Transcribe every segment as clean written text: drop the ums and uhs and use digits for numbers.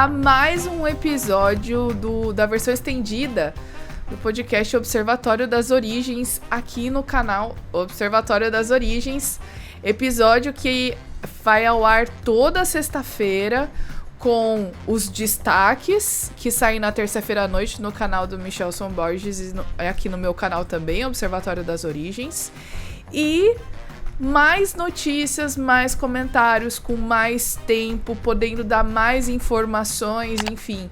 a mais um episódio da versão estendida do podcast Observatório das Origens, aqui no canal Observatório das Origens. Episódio que vai ao ar toda sexta-feira, com os destaques que saem na terça-feira à noite no canal do Michelson Borges e aqui no meu canal também, Observatório das Origens. E mais notícias, mais comentários, com mais tempo, podendo dar mais informações, enfim.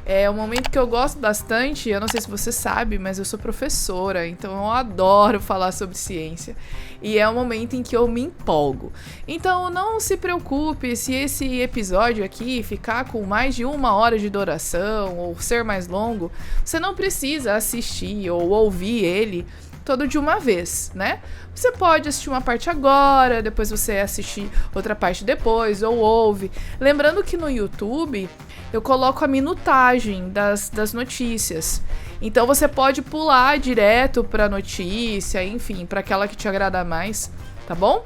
É um momento que eu gosto bastante. Eu não sei se você sabe, mas eu sou professora, então eu adoro falar sobre ciência. E é um momento em que eu me empolgo. Então não se preocupe se esse episódio aqui ficar com mais de 1 hora de duração ou ser mais longo. Você não precisa assistir ou ouvir ele todo de uma vez, né? Você pode assistir uma parte agora, depois você assistir outra parte depois, ou ouve. Lembrando que no YouTube eu coloco a minutagem das notícias. Então você pode pular direto pra notícia, enfim, pra aquela que te agrada mais, tá bom?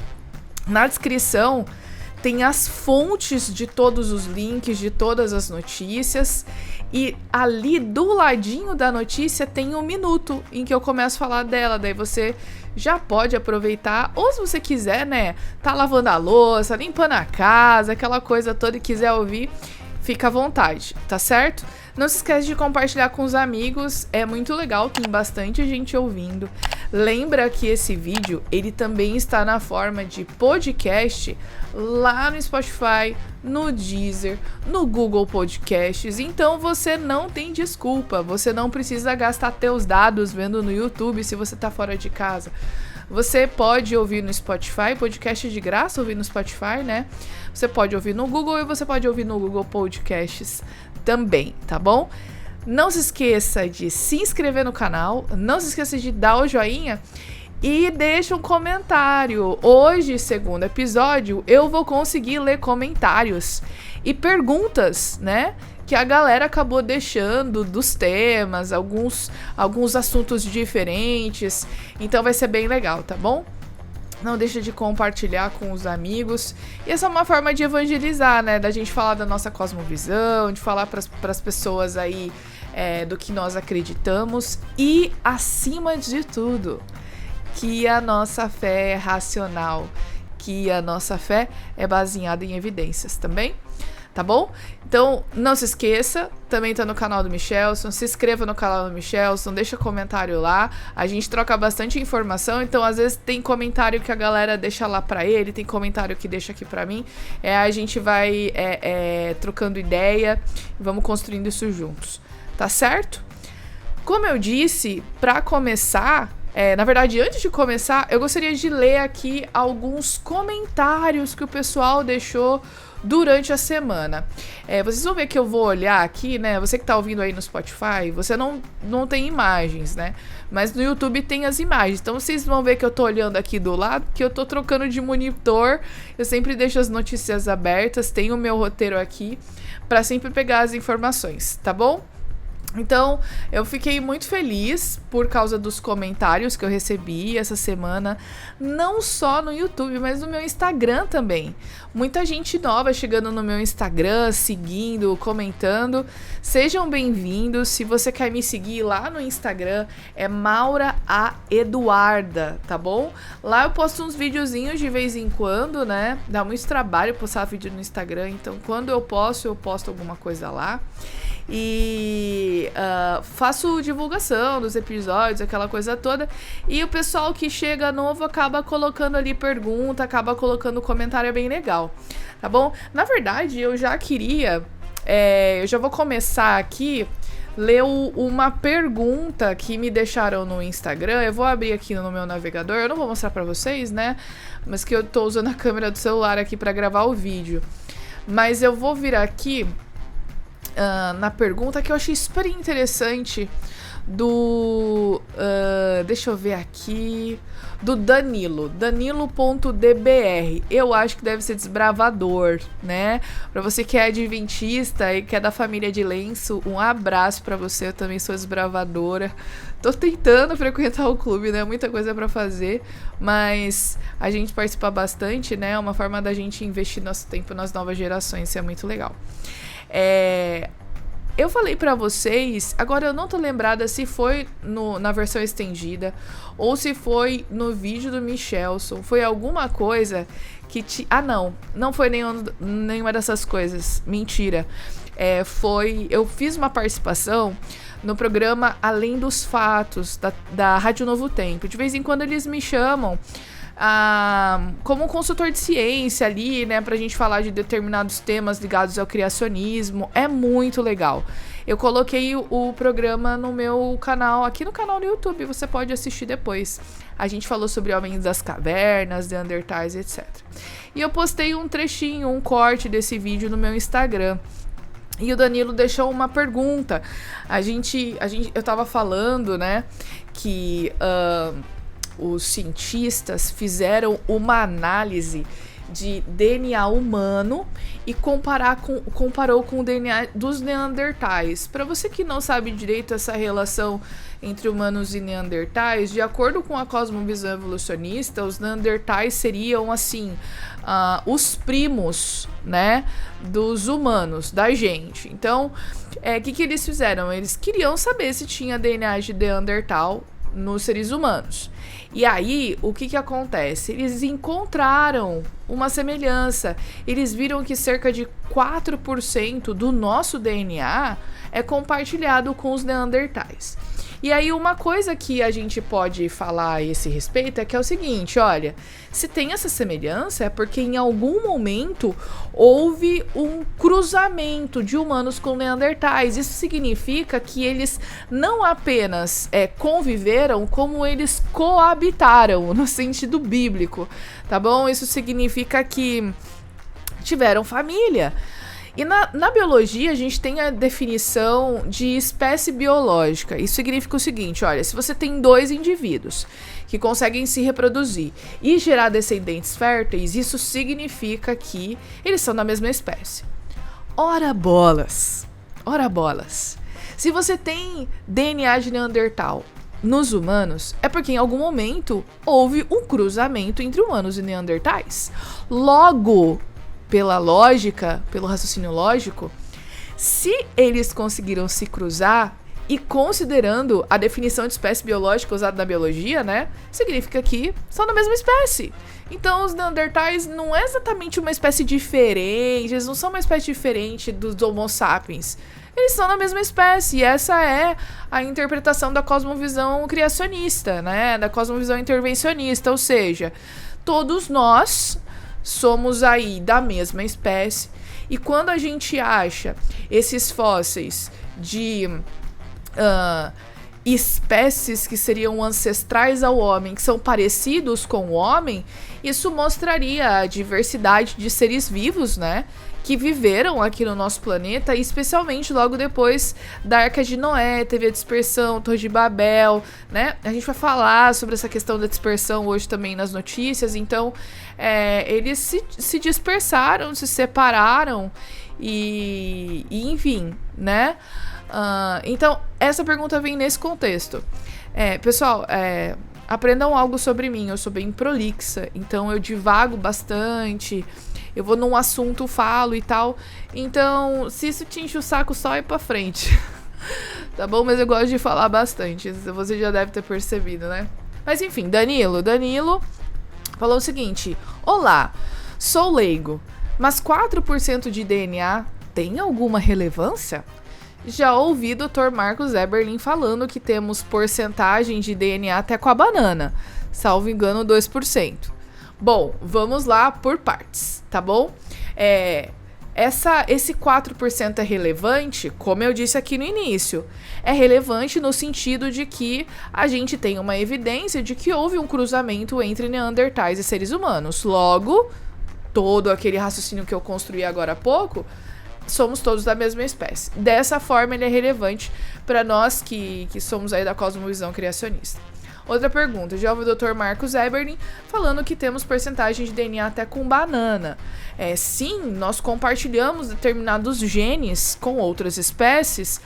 Na descrição tem as fontes de todos os links, de todas as notícias. E ali do ladinho da notícia tem 1 minuto em que eu começo a falar dela. Daí você já pode aproveitar. Ou se você quiser, né, tá lavando a louça, limpando a casa, aquela coisa toda e quiser ouvir, fica à vontade, tá certo? Não se esquece de compartilhar com os amigos, é muito legal, tem bastante gente ouvindo. Lembra que esse vídeo, ele também está na forma de podcast lá no Spotify, no Deezer, no Google Podcasts. Então você não tem desculpa, você não precisa gastar teus dados vendo no YouTube se você tá fora de casa. Você pode ouvir no Spotify, podcast de graça, ouvir no Spotify, né? Você pode ouvir no Google e você pode ouvir no Google Podcasts também, tá bom? Não se esqueça de se inscrever no canal, não se esqueça de dar o joinha e deixa um comentário. Hoje, segundo episódio, eu vou conseguir ler comentários e perguntas, né? Que a galera acabou deixando dos temas, alguns assuntos diferentes. Então vai ser bem legal, tá bom? Não deixa de compartilhar com os amigos. E essa é uma forma de evangelizar, né? Da gente falar da nossa cosmovisão, de falar para as pessoas aí do que nós acreditamos. E, acima de tudo, que a nossa fé é racional, que a nossa fé é baseada em evidências também. Tá bom? Então, não se esqueça, também tá no canal do Michelson, se inscreva no canal do Michelson, deixa comentário lá, a gente troca bastante informação, então às vezes tem comentário que a galera deixa lá pra ele, tem comentário que deixa aqui pra mim, a gente vai trocando ideia, vamos construindo isso juntos, tá certo? Como eu disse, pra começar, na verdade, antes de começar, eu gostaria de ler aqui alguns comentários que o pessoal deixou durante a semana. Vocês vão ver que eu vou olhar aqui, né? Você que tá ouvindo aí no Spotify, você não tem imagens, né? Mas no YouTube tem as imagens. Então vocês vão ver que eu tô olhando aqui do lado, que eu tô trocando de monitor. Eu sempre deixo as notícias abertas, tenho o meu roteiro aqui pra sempre pegar as informações, tá bom? Então, eu fiquei muito feliz por causa dos comentários que eu recebi essa semana, não só no YouTube, mas no meu Instagram também. Muita gente nova chegando no meu Instagram, seguindo, comentando. Sejam bem-vindos. Se você quer me seguir lá no Instagram, é Maura A. Eduarda, tá bom? Lá eu posto uns videozinhos de vez em quando, né? Dá muito trabalho postar vídeo no Instagram, então quando eu posto alguma coisa lá. E faço divulgação dos episódios, aquela coisa toda. E o pessoal que chega novo acaba colocando ali pergunta, acaba colocando comentário, é bem legal, tá bom? Na verdade, eu já queria... eu já vou começar aqui, ler uma pergunta que me deixaram no Instagram. Eu vou abrir aqui no meu navegador, eu não vou mostrar pra vocês, né? Mas que eu tô usando a câmera do celular aqui pra gravar o vídeo. Mas eu vou vir aqui... na pergunta que eu achei super interessante deixa eu ver aqui, do Danilo.dbr. Eu acho que deve ser desbravador, né? Pra você que é adventista e que é da família de Lenço, um abraço pra você. Eu também sou desbravadora. Tô tentando frequentar o clube, né? Muita coisa pra fazer, mas a gente participa bastante, né? É uma forma da gente investir nosso tempo nas novas gerações, isso é muito legal. Eu falei pra vocês, agora eu não tô lembrada se foi na versão estendida ou se foi no vídeo do Michelson. Foi alguma coisa que... não foi nenhuma dessas coisas. Mentira. Eu fiz uma participação no programa Além dos Fatos, da Rádio Novo Tempo. De vez em quando eles me chamam como um consultor de ciência ali, né, pra gente falar de determinados temas ligados ao criacionismo. É muito legal. Eu coloquei o programa no meu canal, aqui no canal do YouTube, você pode assistir depois. A gente falou sobre homens das cavernas, neandertais, etc. E eu postei um trechinho, um corte desse vídeo no meu Instagram. E o Danilo deixou uma pergunta. Eu tava falando, né, que os cientistas fizeram uma análise de DNA humano e comparou com o DNA dos neandertais. Para você que não sabe direito essa relação entre humanos e neandertais, de acordo com a cosmovisão evolucionista, os neandertais seriam assim os primos, né, dos humanos, da gente. Então, que eles fizeram? Eles queriam saber se tinha DNA de neandertal nos seres humanos. E aí, o que acontece? Eles encontraram uma semelhança. Eles viram que cerca de 4% do nosso DNA é compartilhado com os neandertais. E aí, uma coisa que a gente pode falar a esse respeito é que é o seguinte, olha, se tem essa semelhança é porque em algum momento houve um cruzamento de humanos com neandertais. Isso significa que eles não apenas conviveram, como eles coabitaram, no sentido bíblico, tá bom? Isso significa que tiveram família. E na biologia, a gente tem a definição de espécie biológica. Isso significa o seguinte, olha, se você tem 2 indivíduos que conseguem se reproduzir e gerar descendentes férteis, isso significa que eles são da mesma espécie. Ora bolas! Ora bolas! Se você tem DNA de Neandertal nos humanos, é porque em algum momento houve um cruzamento entre humanos e neandertais. Logo, pela lógica, pelo raciocínio lógico, se eles conseguiram se cruzar e considerando a definição de espécie biológica usada na biologia, né, significa que são da mesma espécie. Então os neandertais não é exatamente uma espécie diferente, eles não são uma espécie diferente dos Homo sapiens. Eles são da mesma espécie, e essa é a interpretação da cosmovisão criacionista, né, da cosmovisão intervencionista, ou seja, todos nós somos aí da mesma espécie, e quando a gente acha esses fósseis de espécies que seriam ancestrais ao homem, que são parecidos com o homem, isso mostraria a diversidade de seres vivos, né, que viveram aqui no nosso planeta, e especialmente logo depois da Arca de Noé, teve a dispersão, Torre de Babel, né? A gente vai falar sobre essa questão da dispersão hoje também nas notícias. Então, eles se dispersaram, se separaram e enfim, né? Então, essa pergunta vem nesse contexto. Pessoal, aprendam algo sobre mim, eu sou bem prolixa, então eu divago bastante, eu vou num assunto, falo e tal. Então, se isso te enche o saco, só ir pra frente. Tá bom? Mas eu gosto de falar bastante. Você já deve ter percebido, né? Mas enfim, Danilo falou o seguinte: olá, sou leigo, mas 4% de DNA tem alguma relevância? Já ouvi Dr. Marcos Eberlin falando que temos porcentagem de DNA até com a banana. Salvo engano, 2%. Bom, vamos lá por partes, tá bom? Esse 4% é relevante, como eu disse aqui no início. É relevante no sentido de que a gente tem uma evidência de que houve um cruzamento entre neandertais e seres humanos. Logo, todo aquele raciocínio que eu construí agora há pouco, somos todos da mesma espécie. Dessa forma, ele é relevante para nós que somos aí da cosmovisão criacionista. Outra pergunta, já ouvi o Dr. Marcos Eberlin falando que temos porcentagem de DNA até com banana. Sim, nós compartilhamos determinados genes com outras espécies.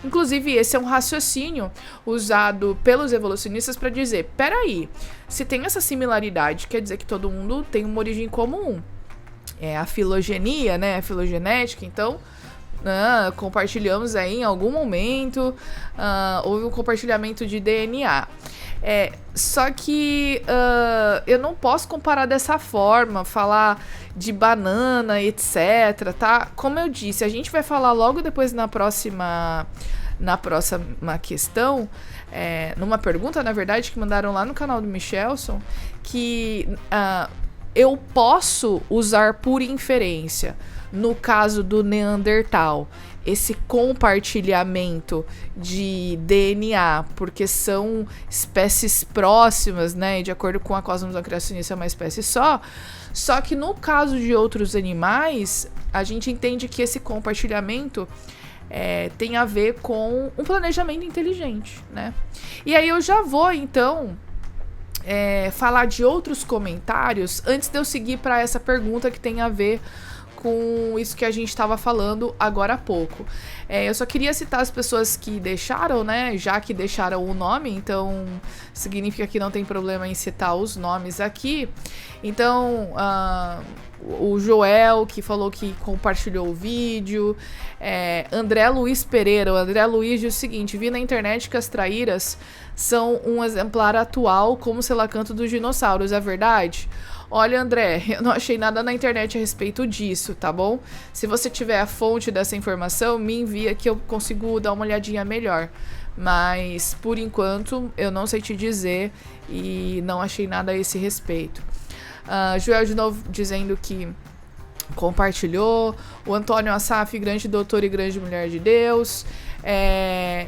Inclusive, esse é um raciocínio usado pelos evolucionistas para dizer, peraí, se tem essa similaridade, quer dizer que todo mundo tem uma origem comum. A filogenia, né, a filogenética, então compartilhamos aí em algum momento, houve um compartilhamento de DNA. Só que eu não posso comparar dessa forma, falar de banana, etc, tá? Como eu disse, a gente vai falar logo depois na próxima questão, numa pergunta, na verdade, que mandaram lá no canal do Michelson, que eu posso usar por inferência, no caso do Neandertal, esse compartilhamento de DNA, porque são espécies próximas, né? E de acordo com a cosmos criacionista, é uma espécie só. Só que no caso de outros animais, a gente entende que esse compartilhamento tem a ver com um planejamento inteligente, né? E aí eu já vou, então, falar de outros comentários antes de eu seguir para essa pergunta que tem a ver com isso que a gente estava falando agora há pouco. Eu só queria citar as pessoas que deixaram, né? Já que deixaram o nome, então significa que não tem problema em citar os nomes aqui. Então, o Joel, que falou que compartilhou o vídeo. André Luiz Pereira. O André Luiz diz o seguinte: vi na internet que as traíras são um exemplar atual como selacanto dos dinossauros. É verdade? Olha, André, eu não achei nada na internet a respeito disso, tá bom? Se você tiver a fonte dessa informação, me envia que eu consigo dar uma olhadinha melhor. Mas, por enquanto, eu não sei te dizer e não achei nada a esse respeito. Joel de novo dizendo que compartilhou. O Antônio Assaf, grande doutor e grande mulher de Deus.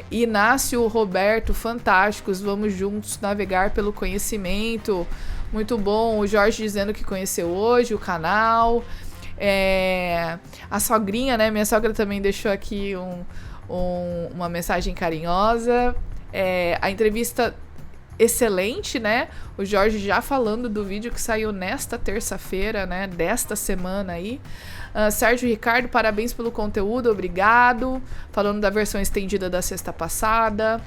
Inácio Roberto, fantásticos, vamos juntos navegar pelo conhecimento. Muito bom. O Jorge dizendo que conheceu hoje o canal. A sogrinha, né? Minha sogra também deixou aqui uma mensagem carinhosa. A entrevista excelente, né? O Jorge já falando do vídeo que saiu nesta terça-feira, né? Desta semana aí. Sérgio Ricardo, parabéns pelo conteúdo, obrigado. Falando da versão estendida da sexta passada.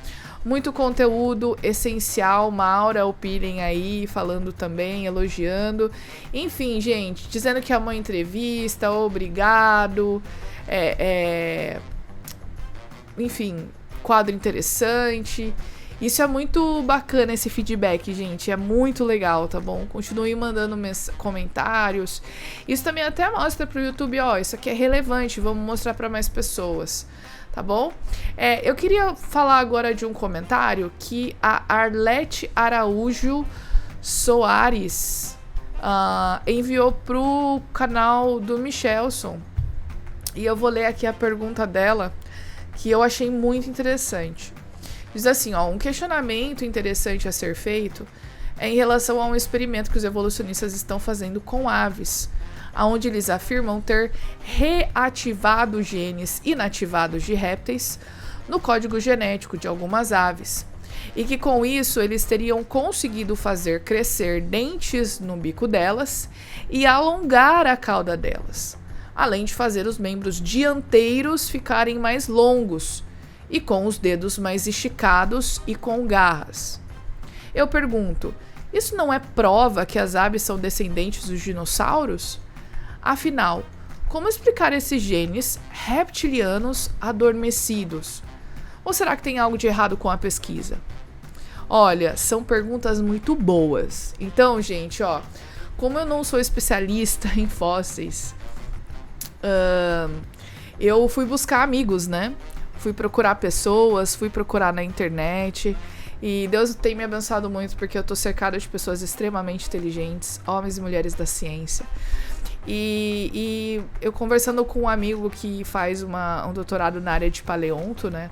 Muito conteúdo essencial. Maura Opilem aí, falando também, elogiando. Enfim, gente, dizendo que amou a entrevista, obrigado. Enfim, quadro interessante. Isso é muito bacana, esse feedback, gente. É muito legal, tá bom? Continue mandando comentários. Isso também até mostra pro YouTube, ó, isso aqui é relevante, vamos mostrar para mais pessoas, tá bom? Eu queria falar agora de um comentário que a Arlete Araújo Soares enviou pro canal do Michelson. E eu vou ler aqui a pergunta dela, que eu achei muito interessante. Diz assim, um questionamento interessante a ser feito é em relação a um experimento que os evolucionistas estão fazendo com aves, onde eles afirmam ter reativado genes inativados de répteis no código genético de algumas aves, e que com isso eles teriam conseguido fazer crescer dentes no bico delas e alongar a cauda delas, além de fazer os membros dianteiros ficarem mais longos, e com os dedos mais esticados e com garras. Eu pergunto, isso não é prova que as aves são descendentes dos dinossauros? Afinal, como explicar esses genes reptilianos adormecidos? Ou será que tem algo de errado com a pesquisa? Olha, são perguntas muito boas. Então, gente, como eu não sou especialista em fósseis, eu fui buscar amigos, né? Fui procurar pessoas, fui procurar na internet. E Deus tem me abençoado muito porque eu tô cercada de pessoas extremamente inteligentes, homens e mulheres da ciência. E eu conversando com um amigo que faz um doutorado na área de paleonto, né?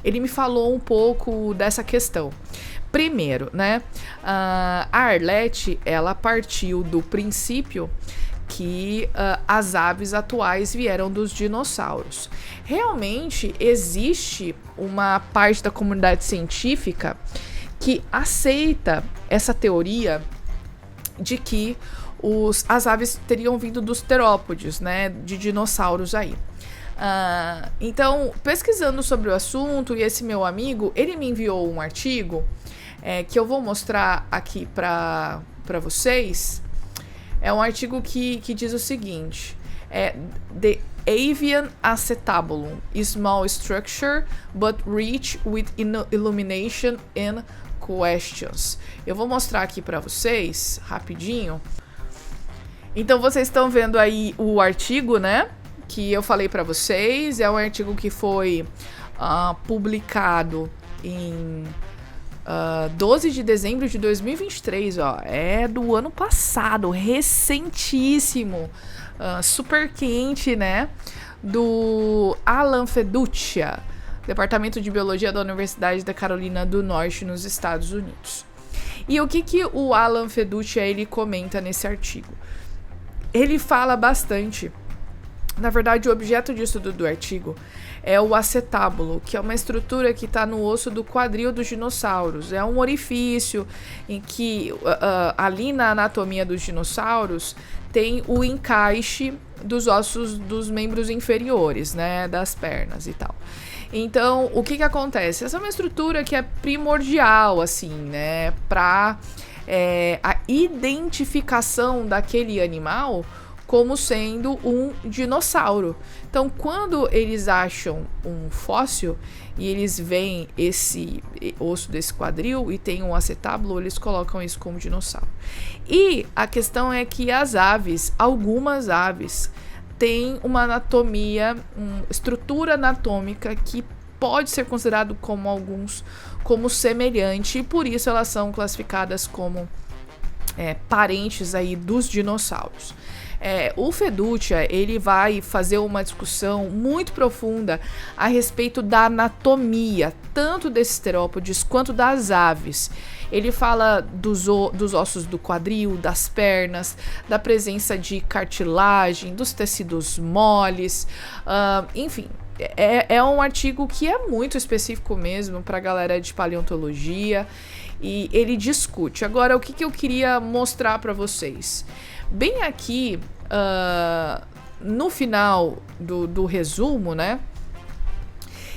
Ele me falou um pouco dessa questão. Primeiro, né? A Arlete, ela partiu do princípio que as aves atuais vieram dos dinossauros. Realmente existe uma parte da comunidade científica que aceita essa teoria de que as aves teriam vindo dos terópodes, né, de dinossauros aí. Então, pesquisando sobre o assunto, e esse meu amigo, ele me enviou um artigo que eu vou mostrar aqui para vocês. É um artigo que diz o seguinte: avian acetabulum, small structure, but rich with illumination and questions. Eu vou mostrar aqui para vocês, rapidinho. Então, vocês estão vendo aí o artigo, né? Que eu falei para vocês. É um artigo que foi publicado em 12 de dezembro de 2023, ó. É do ano passado, recentíssimo. Super quente, né? Do Alan Feduccia, Departamento de Biologia da Universidade da Carolina do Norte, nos Estados Unidos. E o que o Alan Feduccia, ele comenta nesse artigo? Ele fala bastante. Na verdade, o objeto de estudo do artigo é o acetábulo, que é uma estrutura que está no osso do quadril dos dinossauros. É um orifício em que, ali na anatomia dos dinossauros, tem o encaixe dos ossos dos membros inferiores, né, das pernas e tal. Então, o que acontece? Essa é uma estrutura que é primordial, assim, né, para a identificação daquele animal como sendo um dinossauro. Então, quando eles acham um fóssil e eles veem esse osso desse quadril e tem um acetábulo, eles colocam isso como dinossauro. E a questão é que as aves, algumas aves, têm uma anatomia, uma estrutura anatômica que pode ser considerado como semelhante, e por isso elas são classificadas como parentes aí dos dinossauros. O Feduccia, ele vai fazer uma discussão muito profunda a respeito da anatomia, tanto desses terópodes quanto das aves. Ele fala dos ossos do quadril, das pernas, da presença de cartilagem, dos tecidos moles, enfim. É um artigo que é muito específico mesmo para a galera de paleontologia, e ele discute. Agora, o que eu queria mostrar para vocês? Bem aqui, no final do resumo, né?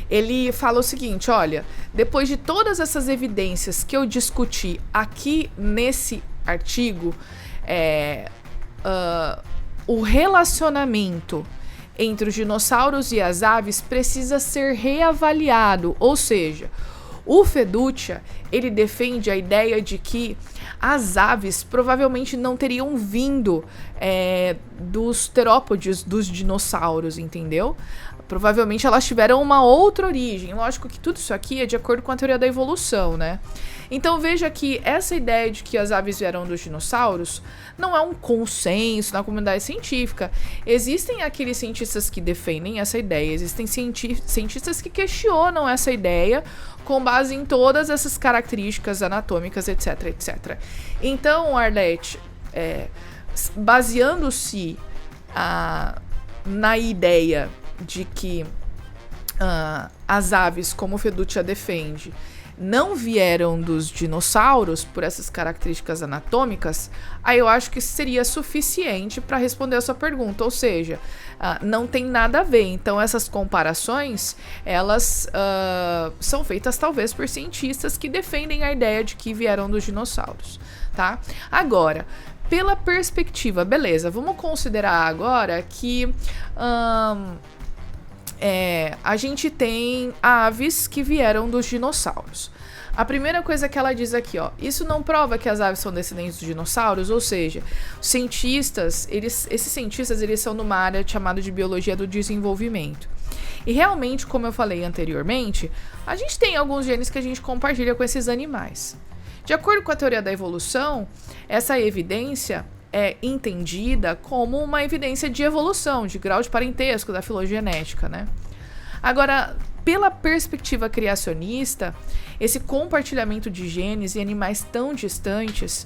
Ele fala o seguinte: olha, depois de todas essas evidências que eu discuti aqui nesse artigo, o relacionamento entre os dinossauros e as aves precisa ser reavaliado. Ou seja, o Feduccia, ele defende a ideia de que as aves provavelmente não teriam vindo dos terópodes, dos dinossauros, entendeu? Provavelmente elas tiveram uma outra origem. Lógico que tudo isso aqui é de acordo com a teoria da evolução, né? Então veja que essa ideia de que as aves vieram dos dinossauros não é um consenso na comunidade científica. Existem aqueles cientistas que defendem essa ideia, existem cientistas que questionam essa ideia com base em todas essas características anatômicas, etc, etc. Então, Arlete, baseando-se na ideia de que as aves, como o Feduccia defende, não vieram dos dinossauros por essas características anatômicas, aí eu acho que seria suficiente para responder a sua pergunta. Ou seja, não tem nada a ver. Então, essas comparações, elas são feitas talvez por cientistas que defendem a ideia de que vieram dos dinossauros, tá? Agora, pela perspectiva, beleza, vamos considerar agora que a gente tem aves que vieram dos dinossauros. A primeira coisa que ela diz aqui, ó, isso não prova que as aves são descendentes dos dinossauros, ou seja, esses cientistas, eles são numa área chamada de biologia do desenvolvimento. E realmente, como eu falei anteriormente, a gente tem alguns genes que a gente compartilha com esses animais. De acordo com a teoria da evolução, essa evidência é entendida como uma evidência de evolução, de grau de parentesco, da filogenética, né? Agora, pela perspectiva criacionista, esse compartilhamento de genes em animais tão distantes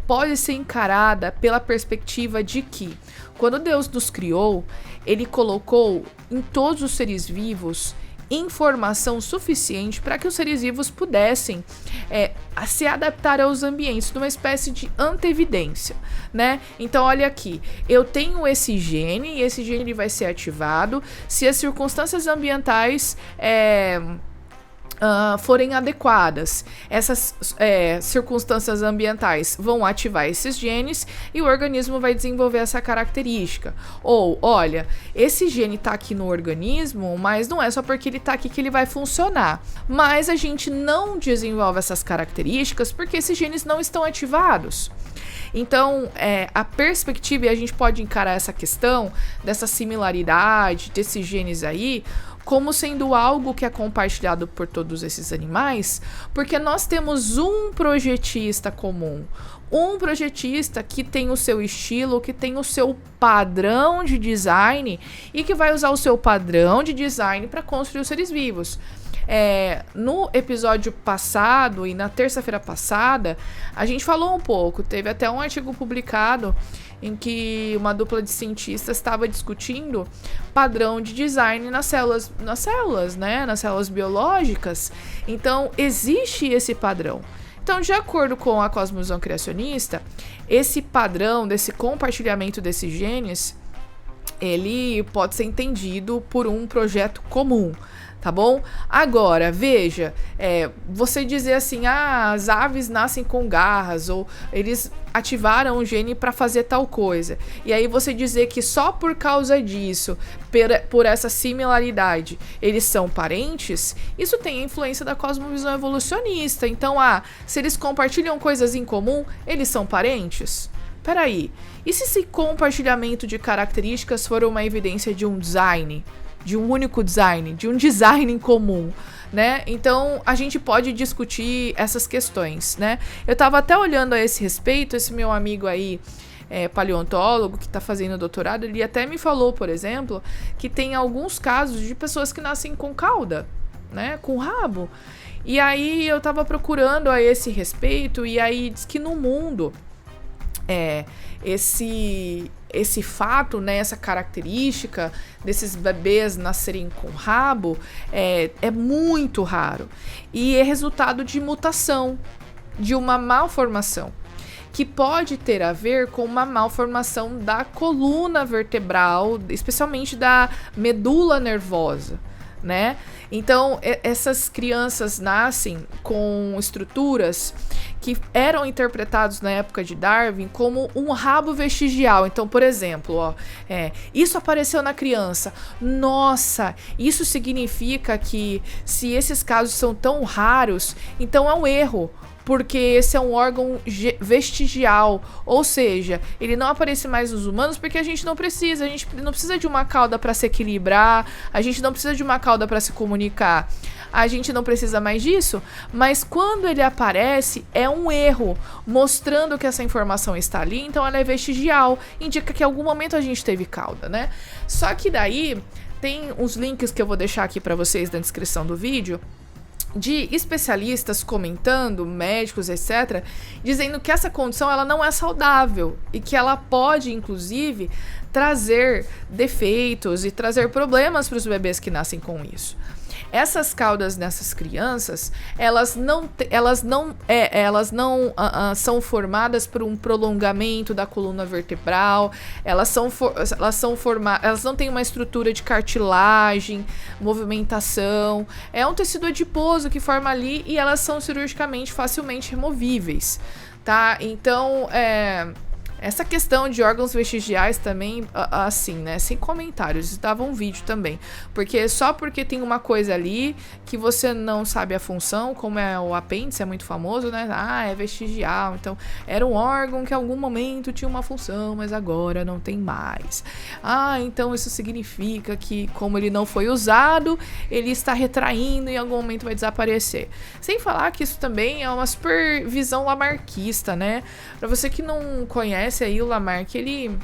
pode ser encarada pela perspectiva de que, quando Deus nos criou, Ele colocou em todos os seres vivos informação suficiente para que os seres vivos pudessem se adaptar aos ambientes, numa espécie de antevidência, né? Então, olha aqui, eu tenho esse gene, e esse gene ele vai ser ativado se as circunstâncias ambientais forem adequadas, essas circunstâncias ambientais vão ativar esses genes e o organismo vai desenvolver essa característica. Ou, olha, esse gene tá aqui no organismo, mas não é só porque ele tá aqui que ele vai funcionar. Mas a gente não desenvolve essas características porque esses genes não estão ativados. Então, a perspectiva, e a gente pode encarar essa questão dessa similaridade desses genes aí como sendo algo que é compartilhado por todos esses animais, porque nós temos um projetista comum, um projetista que tem o seu estilo, que tem o seu padrão de design e que vai usar o seu padrão de design para construir os seres vivos. No episódio passado e na terça-feira passada, a gente falou um pouco, teve até um artigo publicado em que uma dupla de cientistas estava discutindo padrão de design nas células, né? Nas células biológicas. Então, existe esse padrão. Então, de acordo com a cosmovisão criacionista, esse padrão desse compartilhamento desses genes, ele pode ser entendido por um projeto comum. Tá bom? Agora, veja, você dizer assim, as aves nascem com garras, ou eles ativaram o gene para fazer tal coisa. E aí você dizer que só por causa disso, por essa similaridade, eles são parentes, isso tem a influência da cosmovisão evolucionista. Então, se eles compartilham coisas em comum, eles são parentes? Peraí, e se esse compartilhamento de características for uma evidência de um design? De um único design, de um design em comum, né? Então, a gente pode discutir essas questões, né? Eu tava até olhando a esse respeito, esse meu amigo aí, paleontólogo, que tá fazendo doutorado, ele até me falou, por exemplo, que tem alguns casos de pessoas que nascem com cauda, né? Com rabo. E aí, eu tava procurando a esse respeito, e aí diz que no mundo, esse fato, né, essa característica desses bebês nascerem com rabo é muito raro e é resultado de mutação, de uma malformação, que pode ter a ver com uma malformação da coluna vertebral, especialmente da medula nervosa, né? Então, essas crianças nascem com estruturas que eram interpretados na época de Darwin como um rabo vestigial. Então, por exemplo, isso apareceu na criança. Nossa, isso significa que se esses casos são tão raros, então é um erro. Porque esse é um órgão vestigial, ou seja, ele não aparece mais nos humanos porque a gente não precisa de uma cauda para se equilibrar, a gente não precisa de uma cauda para se comunicar, a gente não precisa mais disso, mas quando ele aparece é um erro, mostrando que essa informação está ali, então ela é vestigial, indica que em algum momento a gente teve cauda, né? Só que daí tem os links que eu vou deixar aqui para vocês na descrição do vídeo, de especialistas comentando, médicos, etc., dizendo que essa condição ela não é saudável e que ela pode, inclusive, trazer defeitos e trazer problemas para os bebês que nascem com isso. Essas caudas nessas crianças, elas não são formadas por um prolongamento da coluna vertebral, elas não têm uma estrutura de cartilagem, movimentação, é um tecido adiposo que forma ali e elas são cirurgicamente facilmente removíveis, tá? Então, essa questão de órgãos vestigiais também, assim, né, sem comentários, estava um vídeo também, porque só porque tem uma coisa ali que você não sabe a função, como é o apêndice, é muito famoso, né, é vestigial, então era um órgão que em algum momento tinha uma função, mas agora não tem mais. Então isso significa que como ele não foi usado, ele está retraindo e em algum momento vai desaparecer. Sem falar que isso também é uma supervisão lamarckista, né, para você que não conhece aí o Lamarck, ele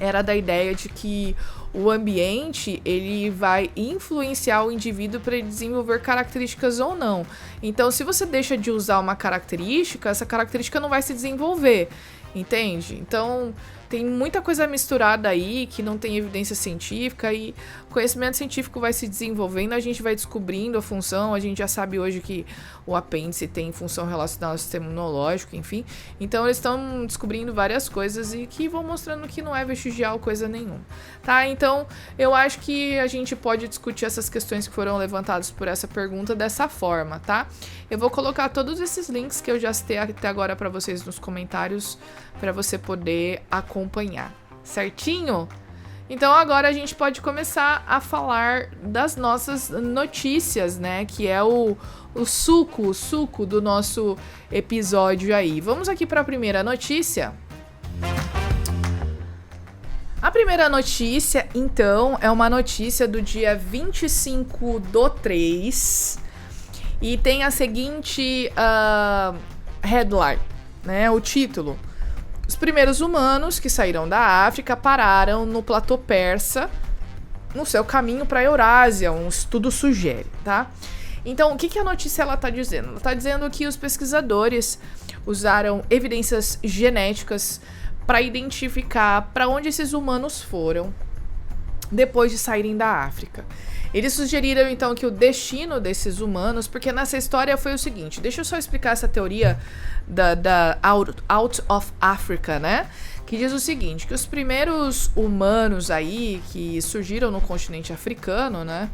era da ideia de que o ambiente ele vai influenciar o indivíduo para ele desenvolver características ou não. Então, se você deixa de usar uma característica, essa característica não vai se desenvolver, entende? Então, tem muita coisa misturada aí que não tem evidência científica e o conhecimento científico vai se desenvolvendo, a gente vai descobrindo a função, a gente já sabe hoje que o apêndice tem função relacionada ao sistema imunológico, enfim. Então eles estão descobrindo várias coisas e que vão mostrando que não é vestigial coisa nenhuma, tá? Então eu acho que a gente pode discutir essas questões que foram levantadas por essa pergunta dessa forma, tá? Eu vou colocar todos esses links que eu já citei até agora para vocês nos comentários, para você poder acompanhar, certinho? Então agora a gente pode começar a falar das nossas notícias, né? Que é o suco do nosso episódio aí. Vamos aqui para a primeira notícia. A primeira notícia, então, é uma notícia do dia 25/3 e tem a seguinte headline, né? O título. Os primeiros humanos que saíram da África pararam no platô persa no seu caminho para a Eurásia, um estudo sugere, tá? Então, o que a notícia ela tá dizendo? Ela tá dizendo que os pesquisadores usaram evidências genéticas para identificar para onde esses humanos foram depois de saírem da África. Eles sugeriram, então, que o destino desses humanos, porque nessa história foi o seguinte, deixa eu só explicar essa teoria da out of Africa, né? Que diz o seguinte, que os primeiros humanos aí que surgiram no continente africano, né?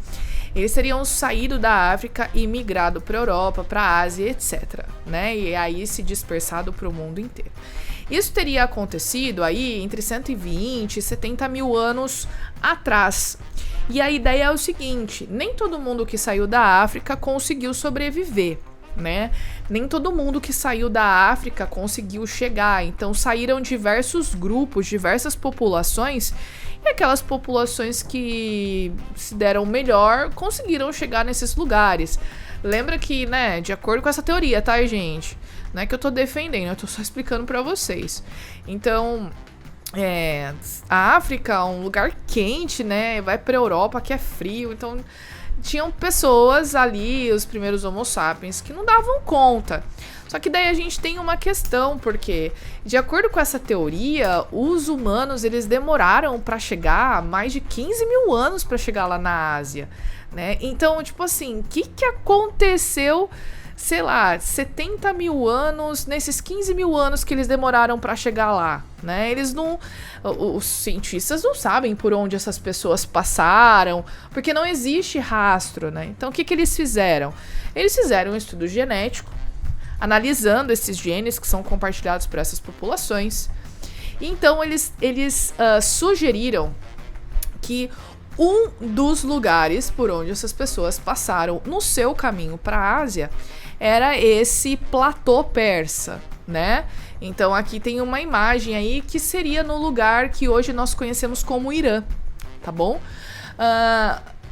Eles teriam saído da África e migrado para a Europa, para a Ásia, etc, né? E aí se dispersado para o mundo inteiro. Isso teria acontecido aí entre 120 e 70 mil anos atrás. E a ideia é o seguinte, nem todo mundo que saiu da África conseguiu sobreviver, né? Nem todo mundo que saiu da África conseguiu chegar. Então saíram diversos grupos, diversas populações, e aquelas populações que se deram melhor conseguiram chegar nesses lugares. Lembra que, né, de acordo com essa teoria, tá, gente? Não é que eu tô defendendo, eu tô só explicando pra vocês. Então, a África é um lugar quente, né? Vai pra Europa que é frio, então tinham pessoas ali, os primeiros Homo sapiens, que não davam conta. Só que daí a gente tem uma questão, porque, de acordo com essa teoria, os humanos, eles demoraram para chegar mais de 15 mil anos para chegar lá na Ásia, né? Então, tipo assim, o que aconteceu, sei lá, 70 mil anos, nesses 15 mil anos que eles demoraram para chegar lá, né? Eles não... Os cientistas não sabem por onde essas pessoas passaram, porque não existe rastro, né? Então, o que eles fizeram? Eles fizeram um estudo genético, analisando esses genes que são compartilhados por essas populações. E então eles sugeriram que um dos lugares por onde essas pessoas passaram no seu caminho para a Ásia era esse platô persa, né? Então aqui tem uma imagem aí que seria no lugar que hoje nós conhecemos como Irã, tá bom?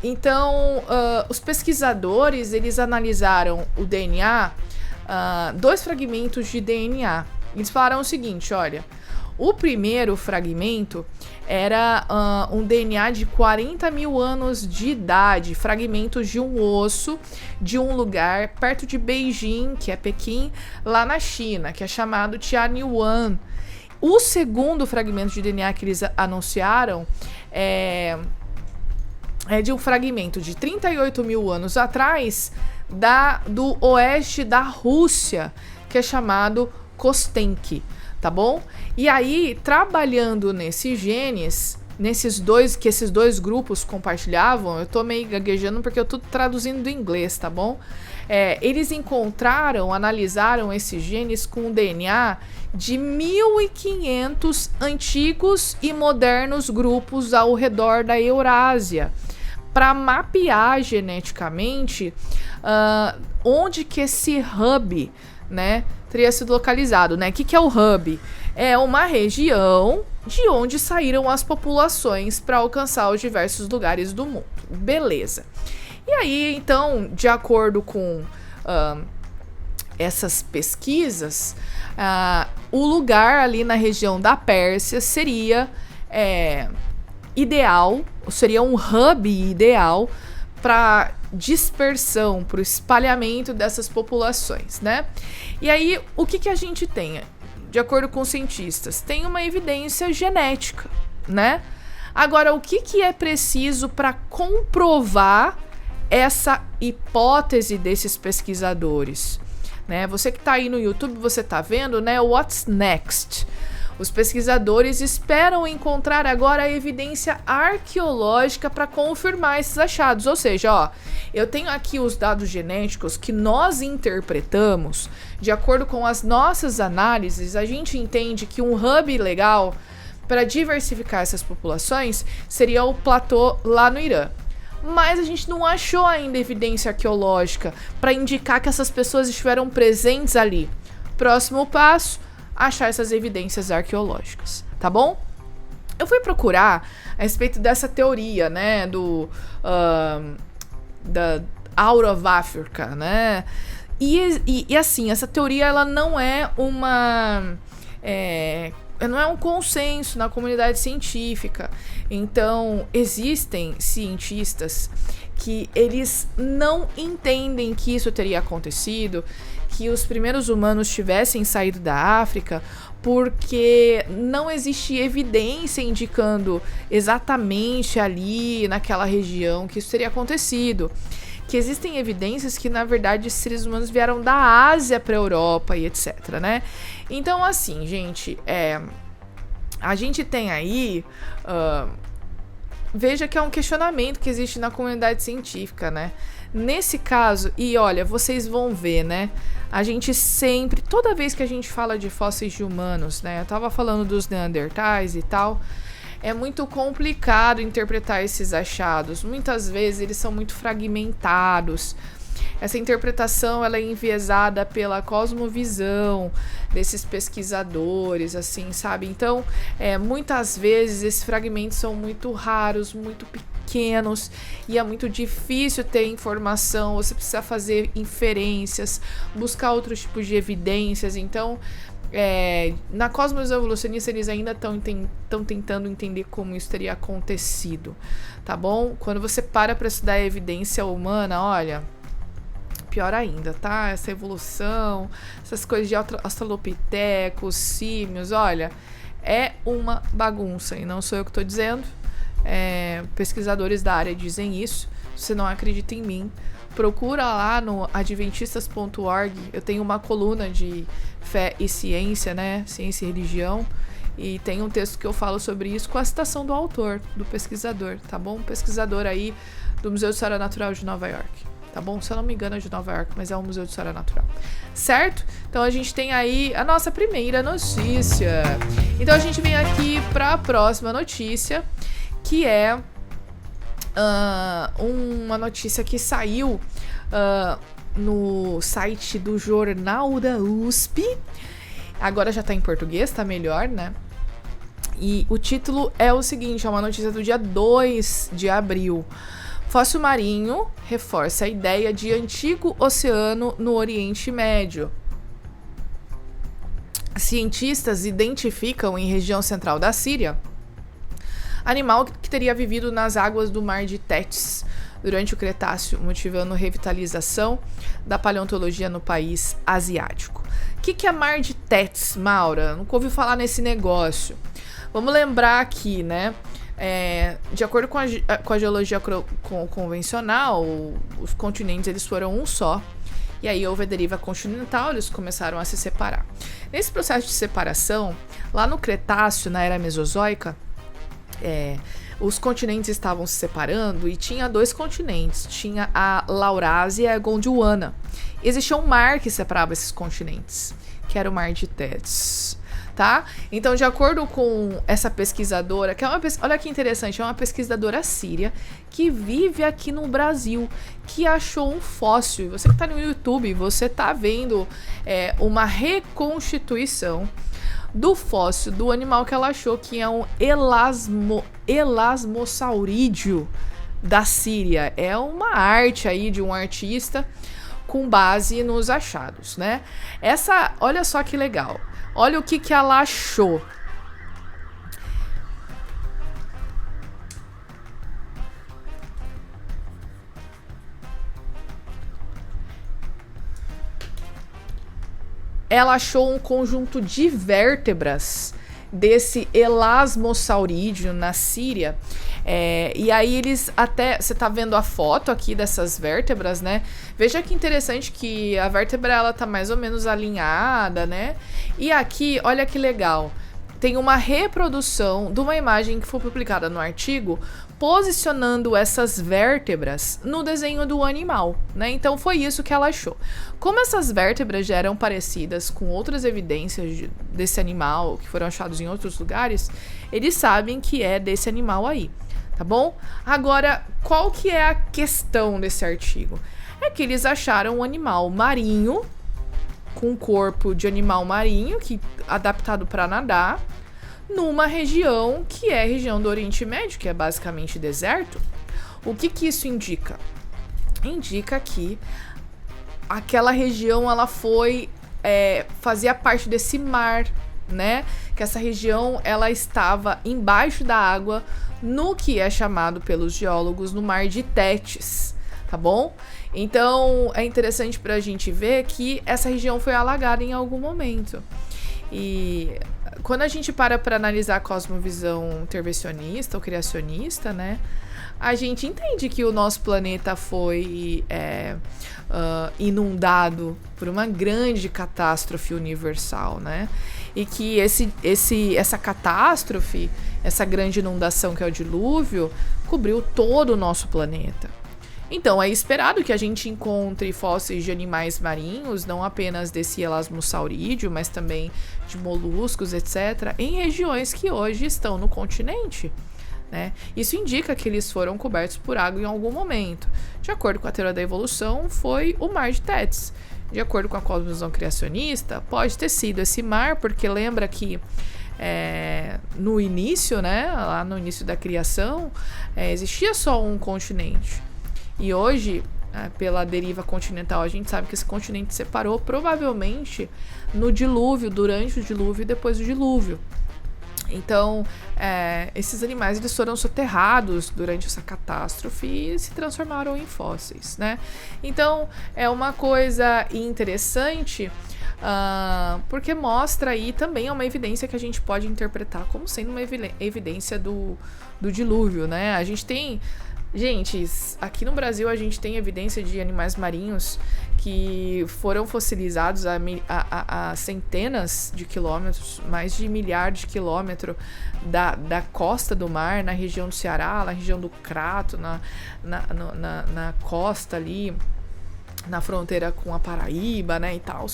Então os pesquisadores, eles analisaram o DNA, dois fragmentos de DNA. Eles falaram o seguinte, olha, o primeiro fragmento era um DNA de 40 mil anos de idade, fragmentos de um osso de um lugar perto de Beijing, que é Pequim, lá na China, que é chamado Tianyuan. O segundo fragmento de DNA que eles anunciaram é de um fragmento de 38 mil anos atrás, do oeste da Rússia, que é chamado Kostenki, tá bom? E aí, trabalhando nesses genes, que esses dois grupos compartilhavam, eu tô meio gaguejando porque eu tô traduzindo do inglês, tá bom? Eles analisaram esses genes com DNA de 1.500 antigos e modernos grupos ao redor da Eurásia, para mapear geneticamente onde que esse hub, né, teria sido localizado, né? O que é o hub? É uma região de onde saíram as populações para alcançar os diversos lugares do mundo. Beleza. E aí, então, de acordo com essas pesquisas, o lugar ali na região da Pérsia seria ideal, seria um hub ideal para dispersão, para o espalhamento dessas populações, né? E aí, o que a gente tem? de acordo com os cientistas, tem uma evidência genética, né? Agora, o que é preciso para comprovar essa hipótese desses pesquisadores? Né? Você que está aí no YouTube, você está vendo, né? What's next? Os pesquisadores esperam encontrar agora a evidência arqueológica para confirmar esses achados. Ou seja, ó, eu tenho aqui os dados genéticos que nós interpretamos. De acordo com as nossas análises, a gente entende que um hub legal para diversificar essas populações seria o platô lá no Irã. Mas a gente não achou ainda evidência arqueológica para indicar que essas pessoas estiveram presentes ali. Próximo passo, achar essas evidências arqueológicas, tá bom? Eu fui procurar a respeito dessa teoria, né, da Out of Africa, né? E assim, essa teoria ela não é não é um consenso na comunidade científica. Então, existem cientistas que eles não entendem que isso teria acontecido, que os primeiros humanos tivessem saído da África, porque não existe evidência indicando exatamente ali, naquela região, que isso teria acontecido. Que existem evidências que, na verdade, esses seres humanos vieram da Ásia para a Europa e etc, né? Então, assim, gente, a gente tem aí... veja que é um questionamento que existe na comunidade científica, né? Nesse caso, e olha, vocês vão ver, né? A gente sempre, toda vez que a gente fala de fósseis de humanos, né? Eu tava falando dos neandertais e tal... É muito complicado interpretar esses achados. Muitas vezes eles são muito fragmentados. Essa interpretação ela é enviesada pela cosmovisão desses pesquisadores, assim, sabe? Então, muitas vezes esses fragmentos são muito raros, muito pequenos e é muito difícil ter informação. Você precisa fazer inferências, buscar outros tipos de evidências. Então, na cosmos evolucionista eles ainda estão tentando entender como isso teria acontecido, tá bom? Quando você para estudar a evidência humana, olha, pior ainda, tá? Essa evolução, essas coisas de australopitecos, símios, olha, é uma bagunça e não sou eu que estou dizendo, pesquisadores da área dizem isso. Se você não acredita em mim, procura lá no adventistas.org. Eu tenho uma coluna de fé e ciência, né? Ciência e religião. E tem um texto que eu falo sobre isso com a citação do autor, do pesquisador, tá bom? Um pesquisador aí do Museu de História Natural de Nova York, tá bom? Se eu não me engano é de Nova York, mas é um Museu de História Natural, certo? Então a gente tem aí a nossa primeira notícia. Então a gente vem aqui para a próxima notícia, que é uma notícia que saiu no site do Jornal da USP. Agora já tá em português, tá melhor, né? E o título é o seguinte, é uma notícia do dia 2 de abril. Fóssil marinho reforça a ideia de antigo oceano no Oriente Médio. Cientistas identificam em região central da Síria animal que teria vivido nas águas do mar de Tétis durante o Cretáceo, motivando revitalização da paleontologia no país asiático. O que é mar de Tétis, Maura? Nunca ouvi falar nesse negócio. Vamos lembrar aqui, né? De acordo com a geologia convencional, os continentes eles foram um só. E aí houve a deriva continental, eles começaram a se separar. Nesse processo de separação, lá no Cretáceo, na era Mesozoica, os continentes estavam se separando e tinha dois continentes, tinha a Laurásia e a Gondwana. Existia um mar que separava esses continentes, que era o Mar de Tétis, tá? Então, de acordo com essa pesquisadora, que é olha que interessante, é uma pesquisadora síria que vive aqui no Brasil, que achou um fóssil. E você que tá no YouTube, você tá vendo uma reconstituição do fóssil do animal que ela achou, que é um elasmosaurídeo da Síria. É uma arte aí de um artista com base nos achados, né? Olha só que legal. Olha o que ela achou. ela achou um conjunto de vértebras desse elasmosaurídeo na Síria. E aí eles até... Você tá vendo a foto aqui dessas vértebras, né? Veja que interessante que a vértebra, ela tá mais ou menos alinhada, né? E aqui, olha que legal. Tem uma reprodução de uma imagem que foi publicada no artigo posicionando essas vértebras no desenho do animal, né? Então foi isso que ela achou. Como essas vértebras já eram parecidas com outras evidências desse animal que foram achados em outros lugares, eles sabem que é desse animal aí, tá bom? Agora, qual que é a questão desse artigo? É que eles acharam um animal marinho com corpo de animal marinho, que adaptado para nadar, numa região que é a região do Oriente Médio, que é basicamente deserto. O que isso indica? Indica que aquela região ela fazia parte desse mar, né? Que essa região ela estava embaixo da água no que é chamado pelos geólogos no Mar de Tétis, tá bom? Então é interessante para a gente ver que essa região foi alagada em algum momento. E quando a gente para analisar a cosmovisão intervencionista ou criacionista, né, a gente entende que o nosso planeta foi inundado por uma grande catástrofe universal, né? E que essa catástrofe, essa grande inundação que é o dilúvio, cobriu todo o nosso planeta. Então, é esperado que a gente encontre fósseis de animais marinhos, não apenas desse elasmosaurídeo, mas também de moluscos, etc., em regiões que hoje estão no continente, né? Isso indica que eles foram cobertos por água em algum momento. De acordo com a teoria da evolução, foi o Mar de Tétis. De acordo com a cosmovisão criacionista, pode ter sido esse mar, porque lembra que no início, né, lá no início da criação, existia só um continente. E hoje, pela deriva continental, a gente sabe que esse continente separou provavelmente no dilúvio, durante o dilúvio e depois do dilúvio. Então, esses animais eles foram soterrados durante essa catástrofe e se transformaram em fósseis, né? Então, é uma coisa interessante, porque mostra aí também uma evidência que a gente pode interpretar como sendo uma evidência do dilúvio, né? A gente tem... Gente, aqui no Brasil a gente tem evidência de animais marinhos que foram fossilizados a centenas de quilômetros, mais de milhares de quilômetros da costa do mar, na região do Ceará, na região do Crato, na costa ali, na fronteira com a Paraíba, né, e tal.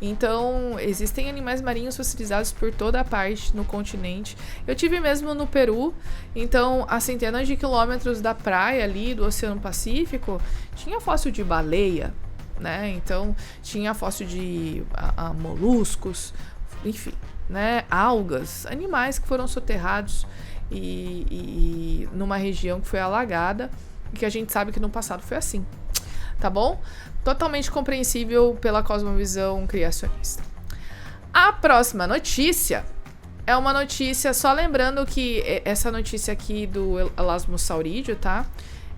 Então, existem animais marinhos fossilizados por toda a parte no continente. Eu tive mesmo no Peru, então, a centenas de quilômetros da praia ali, do Oceano Pacífico, tinha fóssil de baleia, né, então, tinha fóssil de moluscos, enfim, né, algas, animais que foram soterrados e numa região que foi alagada, e que a gente sabe que no passado foi assim. Tá bom? Totalmente compreensível pela cosmovisão criacionista. A próxima notícia é uma notícia, só lembrando que essa notícia aqui do elasmosaurídeo, tá?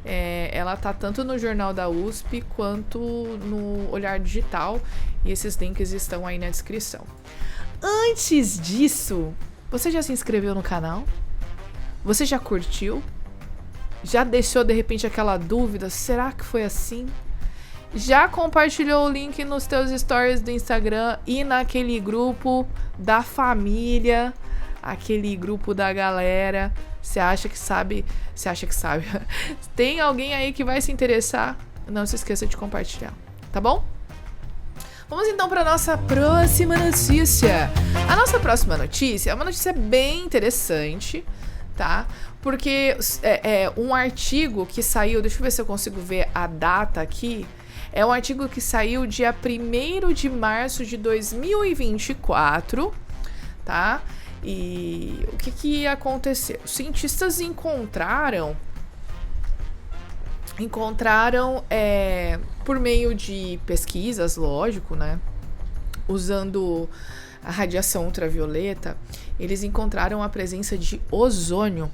Ela tá tanto no jornal da USP quanto no Olhar Digital, e esses links estão aí na descrição. Antes disso, você já se inscreveu no canal? Você já curtiu? Já deixou de repente aquela dúvida? Será que foi assim? Já compartilhou o link nos teus stories do Instagram e naquele grupo da família, aquele grupo da galera? Você acha que sabe? Tem alguém aí que vai se interessar? Não se esqueça de compartilhar, tá bom? Vamos então para nossa próxima notícia. A nossa próxima notícia é uma notícia bem interessante, tá? Porque um artigo que saiu, deixa eu ver se eu consigo ver a data aqui. É um artigo que saiu dia 1º de março de 2024, tá? E o que aconteceu? Os cientistas encontraram por meio de pesquisas, lógico, né? Usando a radiação ultravioleta, eles encontraram a presença de ozônio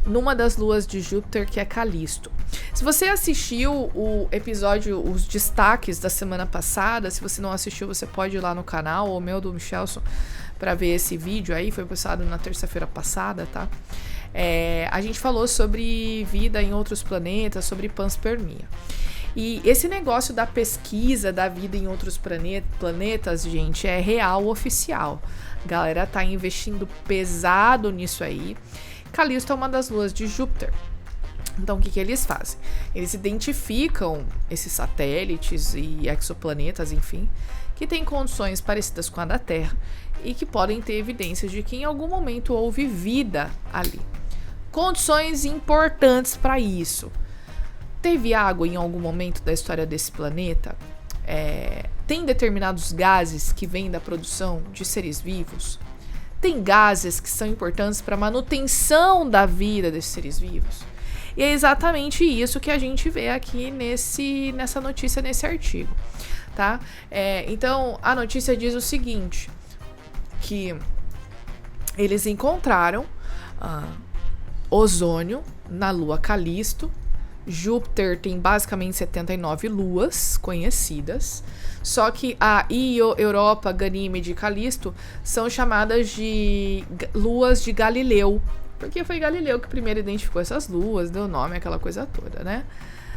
numa das luas de Júpiter, que é Calisto. Se você assistiu o episódio, os destaques da semana passada, se você não assistiu, você pode ir lá no canal, ou meu do Michelson, para ver esse vídeo aí, foi postado na terça-feira passada, tá? A gente falou sobre vida em outros planetas, sobre panspermia. E esse negócio da pesquisa da vida em outros planetas, gente, é real, oficial. A galera tá investindo pesado nisso aí. Calisto é uma das luas de Júpiter. Então, o que eles fazem? Eles identificam esses satélites e exoplanetas, enfim, que têm condições parecidas com a da Terra e que podem ter evidências de que em algum momento houve vida ali. Condições importantes para isso. Teve água em algum momento da história desse planeta? Tem determinados gases que vêm da produção de seres vivos? Tem gases que são importantes para a manutenção da vida desses seres vivos? E é exatamente isso que a gente vê aqui nessa notícia, nesse artigo, tá? Então, a notícia diz o seguinte, que eles encontraram ozônio na lua Calisto. Júpiter tem basicamente 79 luas conhecidas, só que a Io, Europa, Ganímede e Calisto são chamadas de luas de Galileu, porque foi Galileu que primeiro identificou essas luas, deu nome àquela coisa toda, né?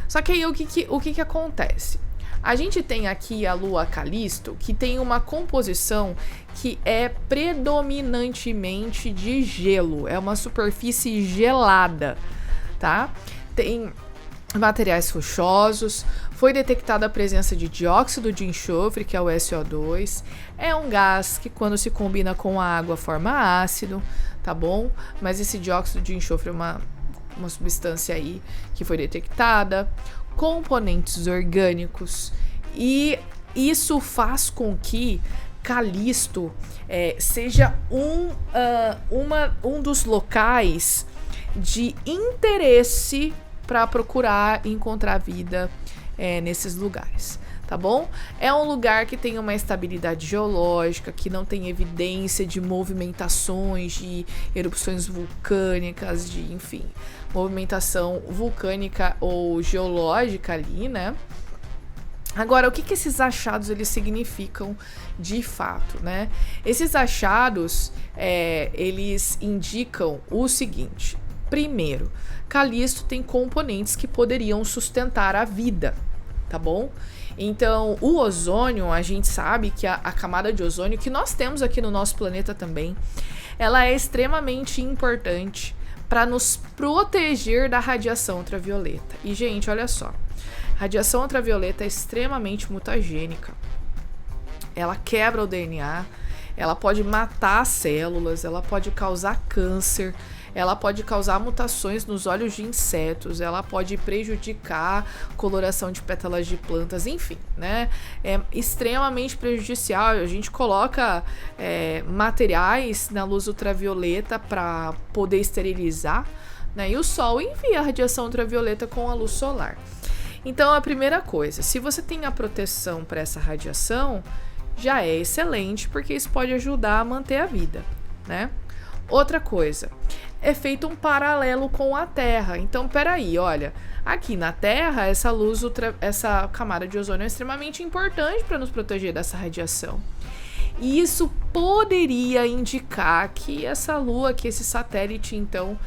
Só que aí o que acontece? A gente tem aqui a lua Calisto, que tem uma composição que é predominantemente de gelo, é uma superfície gelada, tá? Tem materiais rochosos, foi detectada a presença de dióxido de enxofre, que é o SO2, é um gás que quando se combina com a água forma ácido, tá bom? Mas esse dióxido de enxofre é uma substância aí que foi detectada, componentes orgânicos, e isso faz com que Calisto seja um dos locais de interesse para procurar encontrar vida nesses lugares, tá bom? É um lugar que tem uma estabilidade geológica, que não tem evidência de movimentações, de erupções vulcânicas, enfim, movimentação vulcânica ou geológica ali, né? Agora, o que esses achados eles significam de fato, né? Esses achados, eles indicam o seguinte. Primeiro, Calisto tem componentes que poderiam sustentar a vida, tá bom? Então, o ozônio, a gente sabe que a camada de ozônio que nós temos aqui no nosso planeta também, ela é extremamente importante para nos proteger da radiação ultravioleta. E, gente, olha só, radiação ultravioleta é extremamente mutagênica. Ela quebra o DNA, ela pode matar células, ela pode causar câncer, ela pode causar mutações nos olhos de insetos, ela pode prejudicar coloração de pétalas de plantas, enfim, né? É extremamente prejudicial. A gente coloca materiais na luz ultravioleta para poder esterilizar, né? E o sol envia a radiação ultravioleta com a luz solar. Então, a primeira coisa, se você tem a proteção para essa radiação, já é excelente, porque isso pode ajudar a manter a vida, né? Outra coisa, é feito um paralelo com a Terra. Então, peraí, olha, aqui na Terra, essa camada de ozônio é extremamente importante para nos proteger dessa radiação. E isso poderia indicar que essa Lua, que esse satélite, então,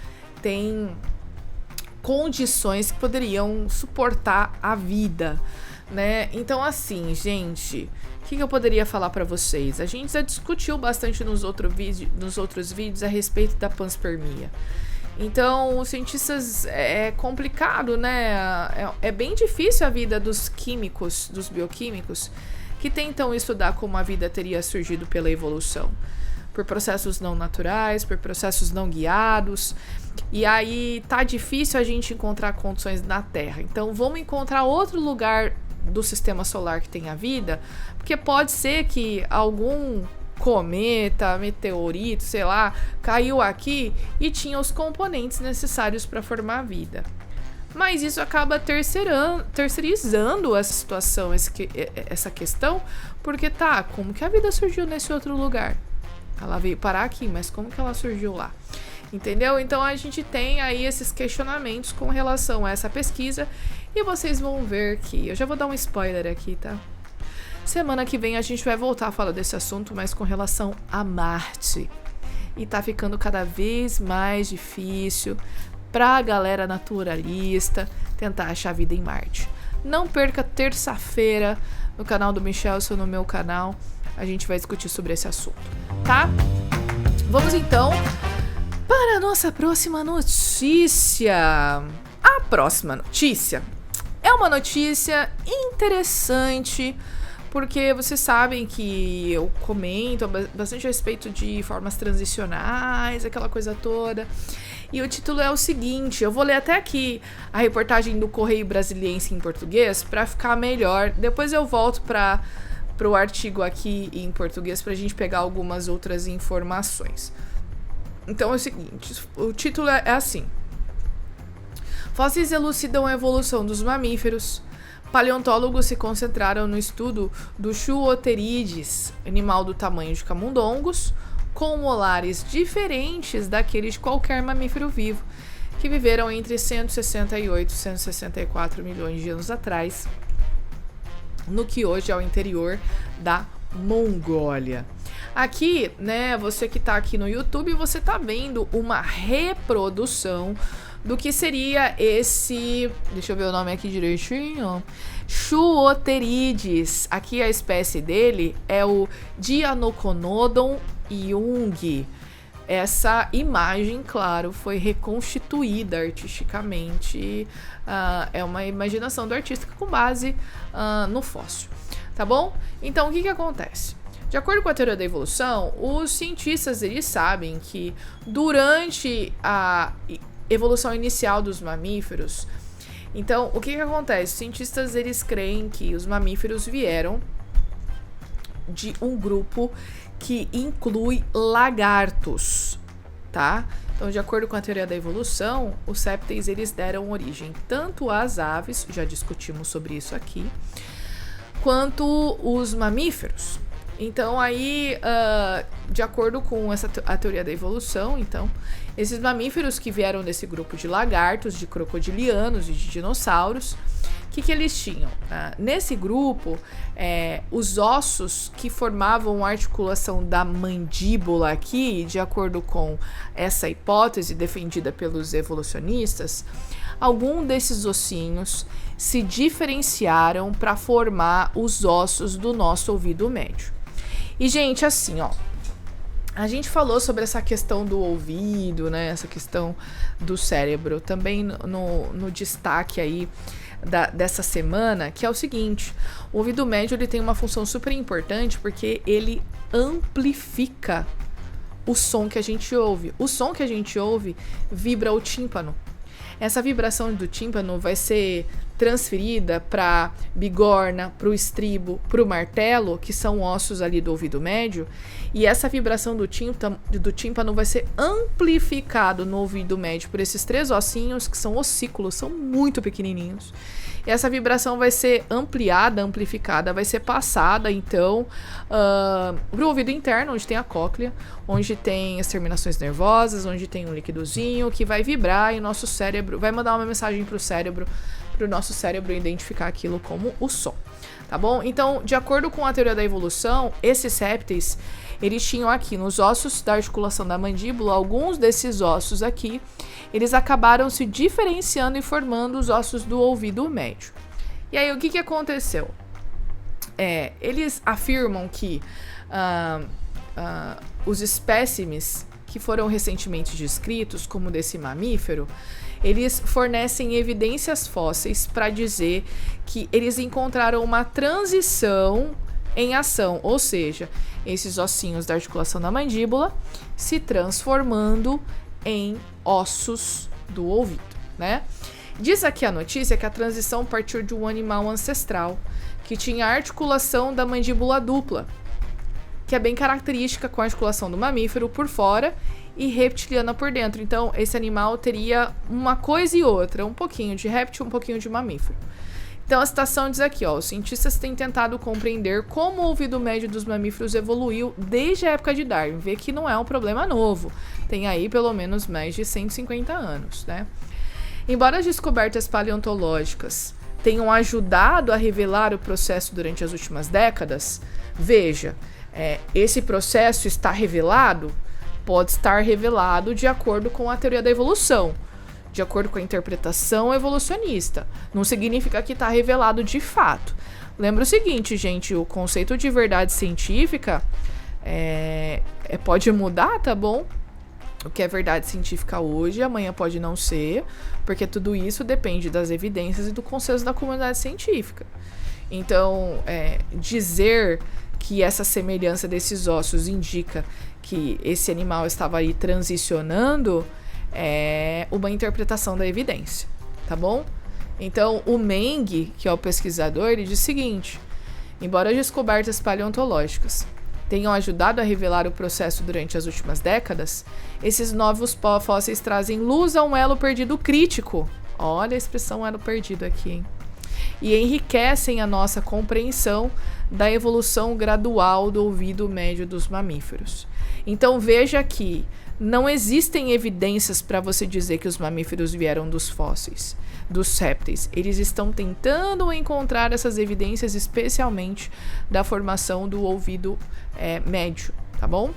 tem condições que poderiam suportar a vida, né? Então, assim, gente, o que eu poderia falar para vocês? A gente já discutiu bastante nos outros vídeos a respeito da panspermia. Então, os cientistas, é complicado, né? É bem difícil a vida dos químicos, dos bioquímicos, que tentam estudar como a vida teria surgido pela evolução. Por processos não naturais, por processos não guiados. E aí tá difícil a gente encontrar condições na Terra. Então, vamos encontrar outro lugar do sistema solar que tenha vida, porque pode ser que algum cometa, meteorito, sei lá, caiu aqui e tinha os componentes necessários para formar a vida. Mas isso acaba terceirizando essa situação, essa questão, porque como que a vida surgiu nesse outro lugar? Ela veio parar aqui, mas como que ela surgiu lá? Entendeu? Então a gente tem aí esses questionamentos com relação a essa pesquisa e vocês vão ver que eu já vou dar um spoiler aqui, tá? Semana que vem a gente vai voltar a falar desse assunto, mas com relação a Marte. E tá ficando cada vez mais difícil pra galera naturalista tentar achar vida em Marte. Não perca terça-feira no canal do Michelson, no meu canal. A gente vai discutir sobre esse assunto, tá? Vamos então para a nossa próxima notícia. A próxima notícia é uma notícia interessante, porque vocês sabem que eu comento bastante a respeito de formas transicionais, aquela coisa toda. E o título é o seguinte, eu vou ler até aqui a reportagem do Correio Brasiliense em português para ficar melhor. Depois eu volto para o artigo aqui em português para a gente pegar algumas outras informações. Então é o seguinte, o título é assim: fósseis elucidam a evolução dos mamíferos. Paleontólogos se concentraram no estudo do Chuoterides, animal do tamanho de camundongos, com molares diferentes daqueles de qualquer mamífero vivo, que viveram entre 168 e 164 milhões de anos atrás, no que hoje é o interior da Mongólia. Aqui, né, você que tá aqui no YouTube, você tá vendo uma reprodução do que seria esse, deixa eu ver o nome aqui direitinho, Chuoterides. Aqui a espécie dele é o Dianoconodon jung. Essa imagem, claro, foi reconstituída artisticamente, é uma imaginação do artista com base no fóssil, tá bom? Então, o que acontece? De acordo com a teoria da evolução, os cientistas eles sabem que durante a evolução inicial dos mamíferos, então, o que acontece? Os cientistas eles creem que os mamíferos vieram de um grupo que inclui lagartos, tá? Então, de acordo com a teoria da evolução, os répteis eles deram origem tanto às aves, já discutimos sobre isso aqui, quanto os mamíferos. Então, aí, de acordo com a teoria da evolução, então, esses mamíferos que vieram desse grupo de lagartos, de crocodilianos e de dinossauros, o que eles tinham? Nesse grupo, os ossos que formavam a articulação da mandíbula aqui, de acordo com essa hipótese defendida pelos evolucionistas, algum desses ossinhos se diferenciaram para formar os ossos do nosso ouvido médio. E, gente, assim, ó, a gente falou sobre essa questão do ouvido, né, essa questão do cérebro, também no destaque aí dessa semana, que é o seguinte: o ouvido médio ele tem uma função super importante porque ele amplifica o som que a gente ouve. O som que a gente ouve vibra o tímpano. Essa vibração do tímpano vai ser transferida para bigorna, para o estribo, para o martelo, que são ossos ali do ouvido médio, e essa vibração do tímpano vai ser amplificado no ouvido médio por esses três ossinhos, que são ossículos, são muito pequenininhos. E essa vibração vai ser amplificada, vai ser passada, então, para o ouvido interno, onde tem a cóclea, onde tem as terminações nervosas, onde tem um líquidozinho que vai vibrar e o nosso cérebro vai mandar uma mensagem para o nosso cérebro identificar aquilo como o som, tá bom? Então, de acordo com a teoria da evolução, esses répteis, eles tinham aqui nos ossos da articulação da mandíbula, alguns desses ossos aqui, eles acabaram se diferenciando e formando os ossos do ouvido médio. E aí, o que aconteceu? Eles afirmam que os espécimes que foram recentemente descritos, como desse mamífero, eles fornecem evidências fósseis para dizer que eles encontraram uma transição em ação, ou seja, esses ossinhos da articulação da mandíbula se transformando em ossos do ouvido, né? Diz aqui a notícia que a transição partiu de um animal ancestral que tinha a articulação da mandíbula dupla, que é bem característica com a articulação do mamífero por fora e reptiliana por dentro. Então, esse animal teria uma coisa e outra, um pouquinho de réptil, um pouquinho de mamífero. Então a citação diz aqui, ó, os cientistas têm tentado compreender como o ouvido médio dos mamíferos evoluiu desde a época de Darwin. Vê que não é um problema novo, tem aí pelo menos mais de 150 anos, né? Embora as descobertas paleontológicas tenham ajudado a revelar o processo durante as últimas décadas, veja, esse processo está revelado, pode estar revelado de acordo com a teoria da evolução, de acordo com a interpretação evolucionista. Não significa que está revelado de fato. Lembra o seguinte, gente, o conceito de verdade científica pode mudar, tá bom? O que é verdade científica hoje, amanhã pode não ser, porque tudo isso depende das evidências e do consenso da comunidade científica. Então, dizer que essa semelhança desses ossos indica que esse animal estava aí transicionando é uma interpretação da evidência, tá bom? Então, o Meng, que é o pesquisador, ele diz o seguinte: embora as descobertas paleontológicas tenham ajudado a revelar o processo durante as últimas décadas, esses novos fósseis trazem luz a um elo perdido crítico. Olha a expressão elo perdido aqui, hein? E enriquecem a nossa compreensão da evolução gradual do ouvido médio dos mamíferos. Então veja que não existem evidências para você dizer que os mamíferos vieram dos fósseis, dos répteis. Eles estão tentando encontrar essas evidências, especialmente da formação do ouvido médio, tá bom?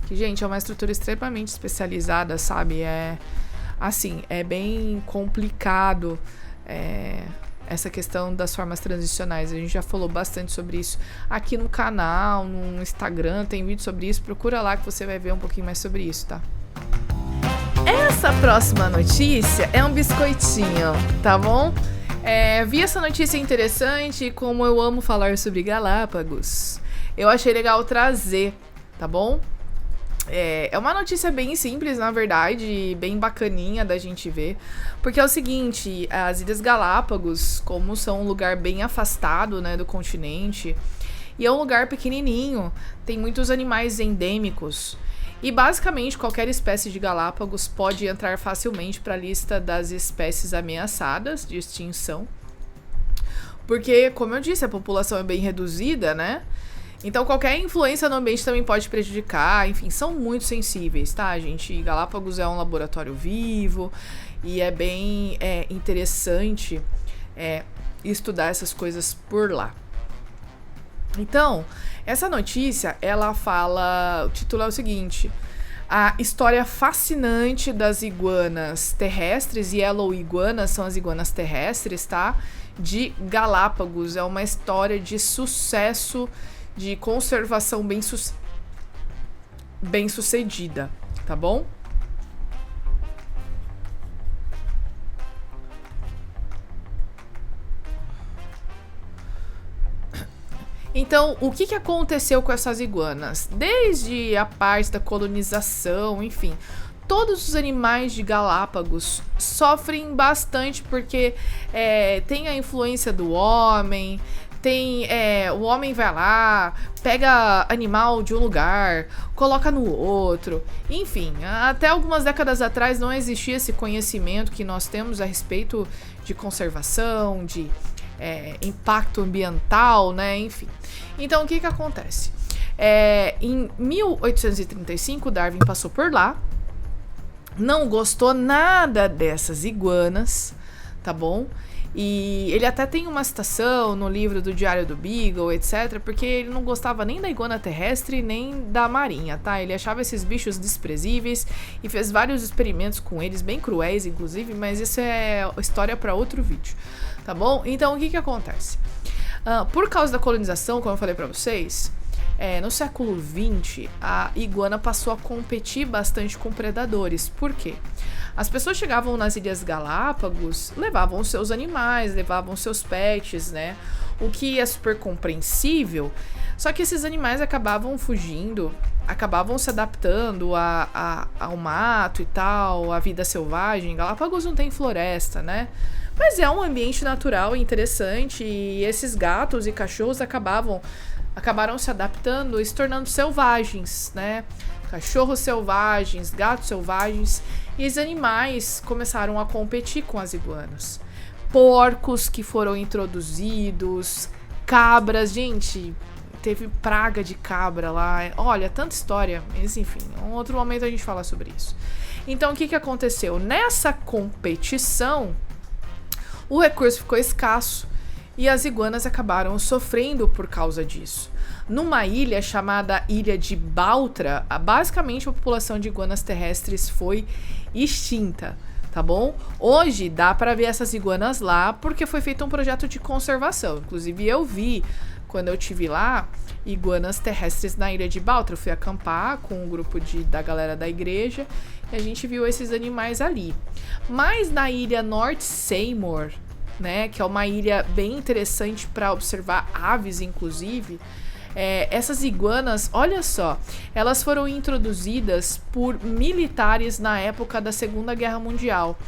Que, gente, é uma estrutura extremamente especializada, sabe? É bem complicado essa questão das formas transicionais. A gente já falou bastante sobre isso aqui no canal, no Instagram, tem vídeo sobre isso. Procura lá que você vai ver um pouquinho mais sobre isso, tá? Essa próxima notícia é um biscoitinho, tá bom? Vi essa notícia interessante, como eu amo falar sobre Galápagos, eu achei legal trazer, tá bom? É uma notícia bem simples, na verdade, bem bacaninha da gente ver, porque é o seguinte, as Ilhas Galápagos, como são um lugar bem afastado, né, do continente, e é um lugar pequenininho, tem muitos animais endêmicos, e basicamente qualquer espécie de Galápagos pode entrar facilmente para a lista das espécies ameaçadas de extinção, porque, como eu disse, a população é bem reduzida, né? Então, qualquer influência no ambiente também pode prejudicar, enfim, são muito sensíveis, tá, gente? Galápagos é um laboratório vivo e é bem interessante estudar essas coisas por lá. Então, essa notícia, ela fala, o título é o seguinte: a história fascinante das iguanas terrestres, yellow iguanas são as iguanas terrestres, tá? De Galápagos, é uma história de sucesso, de conservação bem sucedida, tá bom? Então, o que aconteceu com essas iguanas? Desde a parte da colonização, enfim, todos os animais de Galápagos sofrem bastante porque tem a influência do homem. O homem vai lá, pega animal de um lugar, coloca no outro. Enfim, até algumas décadas atrás não existia esse conhecimento que nós temos a respeito de conservação, de impacto ambiental, né? Enfim. Então, o que acontece? Em 1835, Darwin passou por lá, não gostou nada dessas iguanas, tá bom? E ele até tem uma citação no livro do Diário do Beagle, etc., porque ele não gostava nem da iguana terrestre, nem da marinha, tá? Ele achava esses bichos desprezíveis e fez vários experimentos com eles, bem cruéis, inclusive, mas isso é história para outro vídeo, tá bom? Então, o que acontece? Por causa da colonização, como eu falei para vocês, no século XX, a iguana passou a competir bastante com predadores. Por quê? As pessoas chegavam nas Ilhas Galápagos, levavam seus animais, levavam seus pets, né? O que é super compreensível, só que esses animais acabavam fugindo, acabavam se adaptando ao mato e tal, à vida selvagem. Galápagos não tem floresta, né? Mas é um ambiente natural e interessante, e esses gatos e cachorros acabaram se adaptando e se tornando selvagens, né? Cachorros selvagens, gatos selvagens, e os animais começaram a competir com as iguanas. porcos que foram introduzidos, cabras, gente, teve praga de cabra lá, olha, tanta história, mas enfim, em um outro momento a gente fala sobre isso. Então, o que aconteceu? Nessa competição, o recurso ficou escasso e as iguanas acabaram sofrendo por causa disso. Numa ilha chamada Ilha de Baltra, basicamente a população de iguanas terrestres foi extinta, tá bom? Hoje dá para ver essas iguanas lá porque foi feito um projeto de conservação. Inclusive eu vi, quando eu estive lá, iguanas terrestres na Ilha de Baltra. Eu fui acampar com um grupo da galera da igreja e a gente viu esses animais ali. Mas na ilha North Seymour, né, que é uma ilha bem interessante para observar aves, inclusive, essas iguanas, olha só, elas foram introduzidas por militares na época da Segunda Guerra Mundial.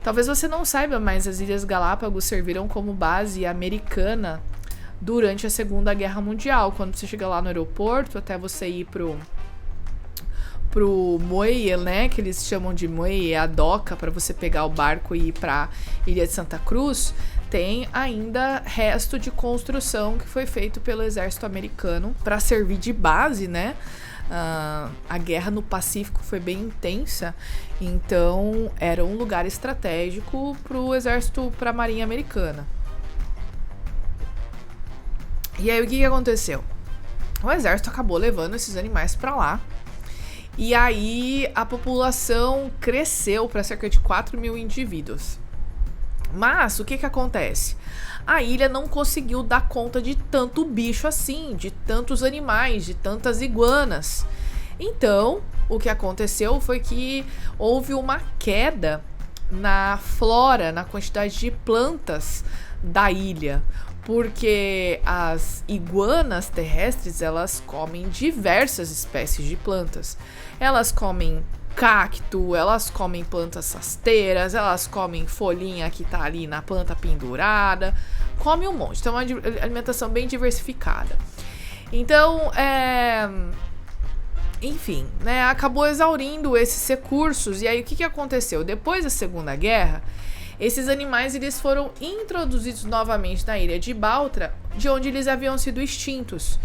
Talvez você não saiba, mas as Ilhas Galápagos serviram como base americana durante a Segunda Guerra Mundial. Quando você chega lá no aeroporto, até você ir pro muelle, né, que eles chamam de muelle, a doca para você pegar o barco e ir para Ilha de Santa Cruz, tem ainda resto de construção que foi feito pelo exército americano para servir de base, né? A guerra no Pacífico foi bem intensa, então era um lugar estratégico para o exército, para a marinha americana. E aí o que aconteceu? O exército acabou levando esses animais para lá. E aí a população cresceu para cerca de 4 mil indivíduos. Mas o que acontece? A ilha não conseguiu dar conta de tanto bicho assim, de tantos animais, de tantas iguanas. Então, o que aconteceu foi que houve uma queda na flora, na quantidade de plantas da ilha. Porque as iguanas terrestres, elas comem diversas espécies de plantas. Elas comem cacto, elas comem plantas rasteiras, elas comem folhinha que tá ali na planta pendurada, come um monte. Então é uma alimentação bem diversificada. Então, enfim, né, acabou exaurindo esses recursos. E aí o que aconteceu? Depois da Segunda Guerra, esses animais eles foram introduzidos novamente na Ilha de Baltra, de onde eles haviam sido extintos.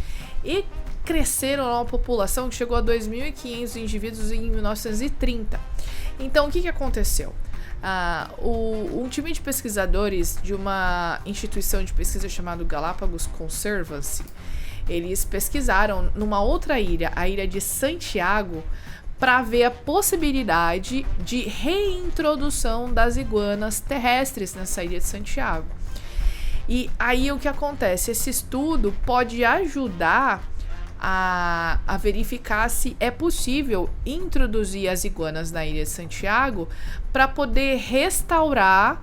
E cresceram uma população que chegou a 2.500 indivíduos em 1930. Então, o que aconteceu? Um time de pesquisadores de uma instituição de pesquisa chamada Galapagos Conservancy, eles pesquisaram numa outra ilha, a ilha de Santiago, para ver a possibilidade de reintrodução das iguanas terrestres nessa ilha de Santiago. E aí o que acontece? Esse estudo pode ajudar a verificar se é possível introduzir as iguanas na ilha de Santiago para poder restaurar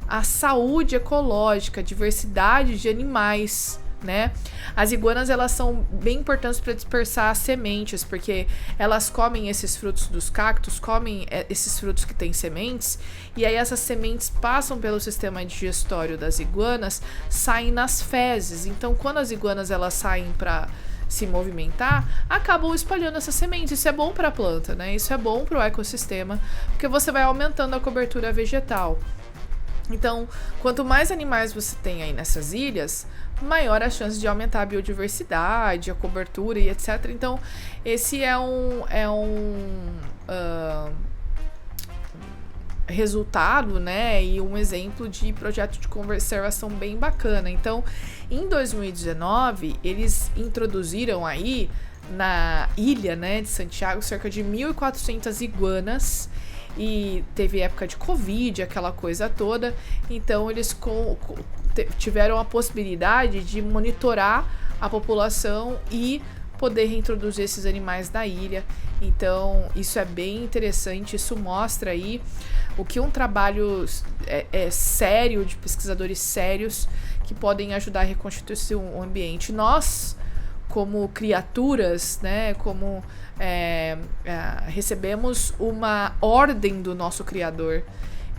a saúde ecológica, a diversidade de animais, né? As iguanas, elas são bem importantes para dispersar as sementes, porque elas comem esses frutos dos cactos, comem esses frutos que têm sementes, e aí essas sementes passam pelo sistema digestório das iguanas, saem nas fezes. Então, quando as iguanas elas saem para se movimentar, acabam espalhando essas sementes. Isso é bom para a planta, né? Isso é bom para o ecossistema, porque você vai aumentando a cobertura vegetal. Então, quanto mais animais você tem aí nessas ilhas, maior a chance de aumentar a biodiversidade, a cobertura e etc. Então, esse é um resultado, né, e um exemplo de projeto de conservação bem bacana. Então, em 2019, eles introduziram aí na ilha, né, de Santiago, cerca de 1.400 iguanas, e teve época de Covid, aquela coisa toda. Então, eles tiveram a possibilidade de monitorar a população e poder reintroduzir esses animais na ilha. Então, isso é bem interessante. Isso mostra aí o que um trabalho sério, de pesquisadores sérios, que podem ajudar a reconstituir o ambiente. Nós, como criaturas, né, como recebemos uma ordem do nosso Criador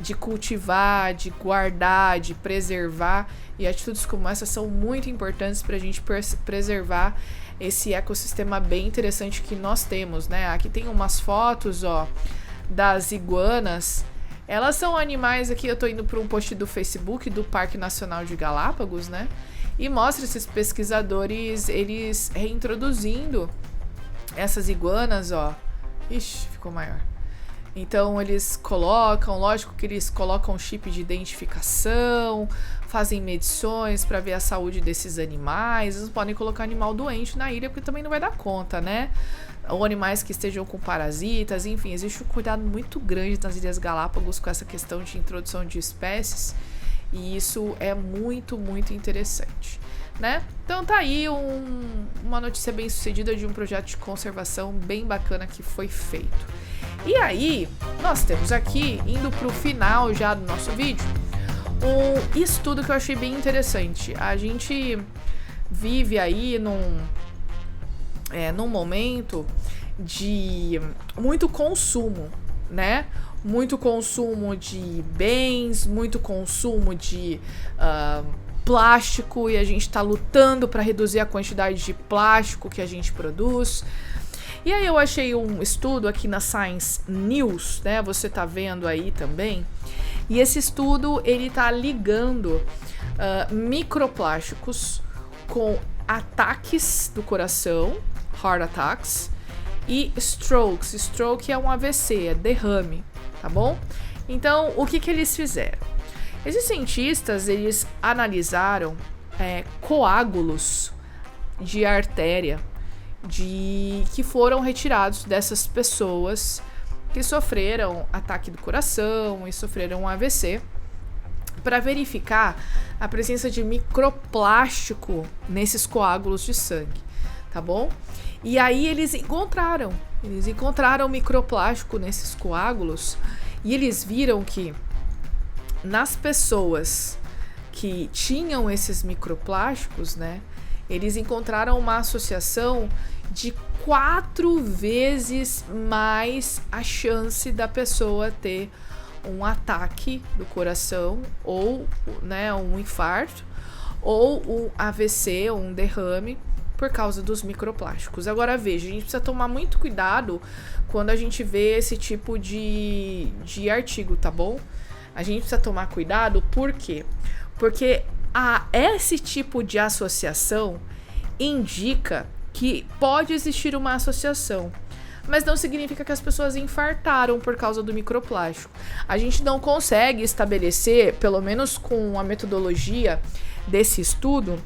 de cultivar, de guardar, de preservar, e atitudes como essa são muito importantes para a gente preservar esse ecossistema bem interessante que nós temos, né? Aqui tem umas fotos, ó, das iguanas Elas são animais aqui, eu tô indo para um post do Facebook do Parque Nacional de Galápagos, né? E mostra esses pesquisadores, eles reintroduzindo essas iguanas, ó. Ixi, ficou maior. Então eles colocam, lógico que eles colocam chip de identificação, fazem medições para ver a saúde desses animais. Eles não podem colocar animal doente na ilha porque também não vai dar conta, né? Ou animais que estejam com parasitas, enfim, existe um cuidado muito grande nas Ilhas Galápagos com essa questão de introdução de espécies. E isso é muito, muito interessante, né? Então tá aí uma notícia bem sucedida de um projeto de conservação bem bacana que foi feito. E aí, nós temos aqui, indo pro final já do nosso vídeo, um estudo que eu achei bem interessante. A gente vive aí num momento de muito consumo, né? Muito consumo de bens, muito consumo de plástico, e a gente está lutando para reduzir a quantidade de plástico que a gente produz. E aí eu achei um estudo aqui na Science News, né? Você tá vendo aí também. E esse estudo, ele tá ligando microplásticos com ataques do coração, heart attacks, e strokes. Stroke é um AVC, é derrame, tá bom? Então, o que eles fizeram? Esses cientistas, eles analisaram coágulos de artéria que foram retirados dessas pessoas que sofreram ataque do coração e sofreram um AVC, para verificar a presença de microplástico nesses coágulos de sangue, tá bom? E aí eles encontraram microplástico nesses coágulos, e eles viram que nas pessoas que tinham esses microplásticos, né, eles encontraram uma associação de 4 vezes mais a chance da pessoa ter um ataque do coração, ou, né, um infarto, ou um AVC, ou um derrame, por causa dos microplásticos. Agora veja, a gente precisa tomar muito cuidado quando a gente vê esse tipo de artigo, tá bom? A gente precisa tomar cuidado, por quê? Porque esse tipo de associação indica que pode existir uma associação, mas não significa que as pessoas infartaram por causa do microplástico. A gente não consegue estabelecer, pelo menos com a metodologia desse estudo,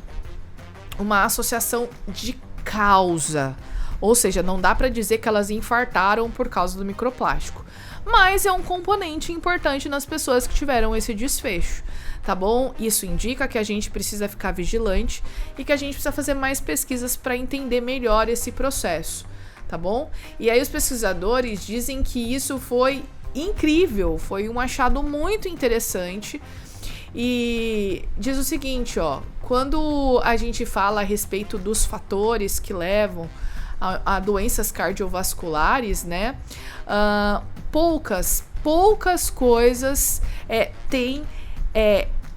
uma associação de causa. Ou seja, não dá para dizer que elas infartaram por causa do microplástico. Mas é um componente importante nas pessoas que tiveram esse desfecho, tá bom? Isso indica que a gente precisa ficar vigilante e que a gente precisa fazer mais pesquisas para entender melhor esse processo, tá bom? E aí os pesquisadores dizem que isso foi incrível, foi um achado muito interessante. E diz o seguinte, ó, quando a gente fala a respeito dos fatores que levam a doenças cardiovasculares, né, poucas coisas têm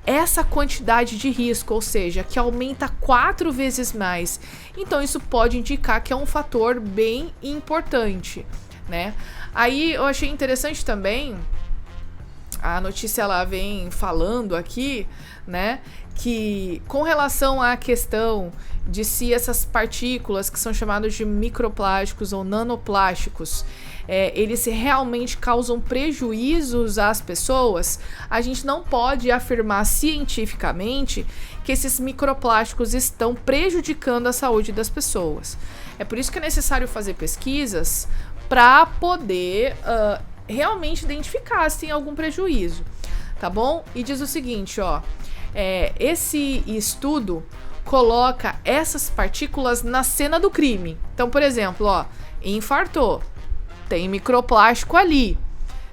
essa quantidade de risco, ou seja, que aumenta 4 vezes mais. Então isso pode indicar que é um fator bem importante, né? Aí eu achei interessante também, a notícia ela vem falando aqui, né, que com relação à questão de se essas partículas que são chamadas de microplásticos ou nanoplásticos, eles realmente causam prejuízos às pessoas, a gente não pode afirmar cientificamente que esses microplásticos estão prejudicando a saúde das pessoas. É por isso que é necessário fazer pesquisas para poder realmente identificar se tem algum prejuízo, tá bom? E diz o seguinte, ó, esse estudo coloca essas partículas na cena do crime. Então, por exemplo, ó, infartou, tem microplástico ali,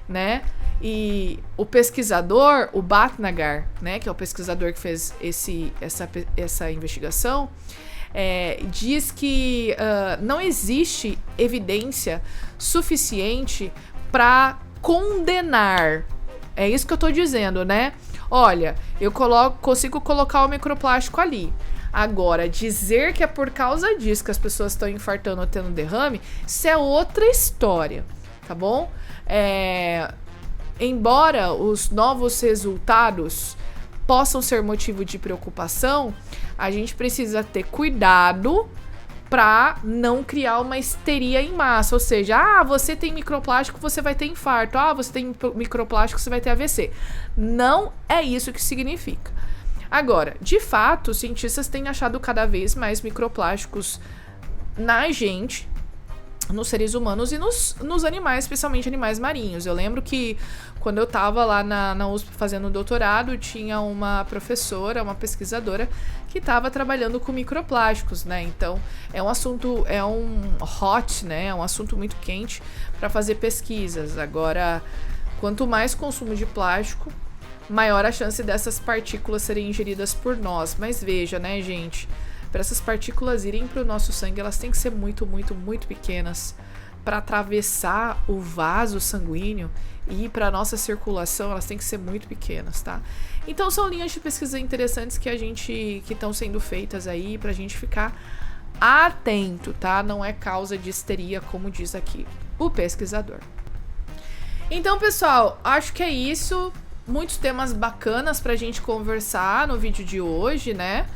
né? E o pesquisador, o Bhatnagar, né, que é o pesquisador que fez essa investigação, diz que não existe evidência suficiente para condenar. É isso que eu tô dizendo, né? Olha, eu consigo colocar o microplástico ali. Agora, dizer que é por causa disso que as pessoas estão infartando ou tendo derrame, isso é outra história, tá bom? embora os novos resultados possam ser motivo de preocupação, a gente precisa ter cuidado para não criar uma histeria em massa, ou seja, você tem microplástico, você vai ter infarto, você tem microplástico, você vai ter AVC. Não é isso que significa. Agora, de fato, os cientistas têm achado cada vez mais microplásticos na gente, nos seres humanos e nos animais, especialmente animais marinhos. Eu lembro que quando eu estava lá na USP fazendo doutorado, tinha uma professora, uma pesquisadora, que estava trabalhando com microplásticos, né? Então, é um assunto, é um assunto muito quente para fazer pesquisas. Agora, quanto mais consumo de plástico, maior a chance dessas partículas serem ingeridas por nós. Mas veja, né, gente? Para essas partículas irem para o nosso sangue, elas têm que ser muito, muito, muito pequenas. Para atravessar o vaso sanguíneo e ir para a nossa circulação, elas têm que ser muito pequenas, tá? Então são linhas de pesquisa interessantes que estão sendo feitas aí para a gente ficar atento, tá? Não é causa de histeria, como diz aqui o pesquisador. Então, pessoal, acho que é isso. Muitos temas bacanas para a gente conversar no vídeo de hoje, né?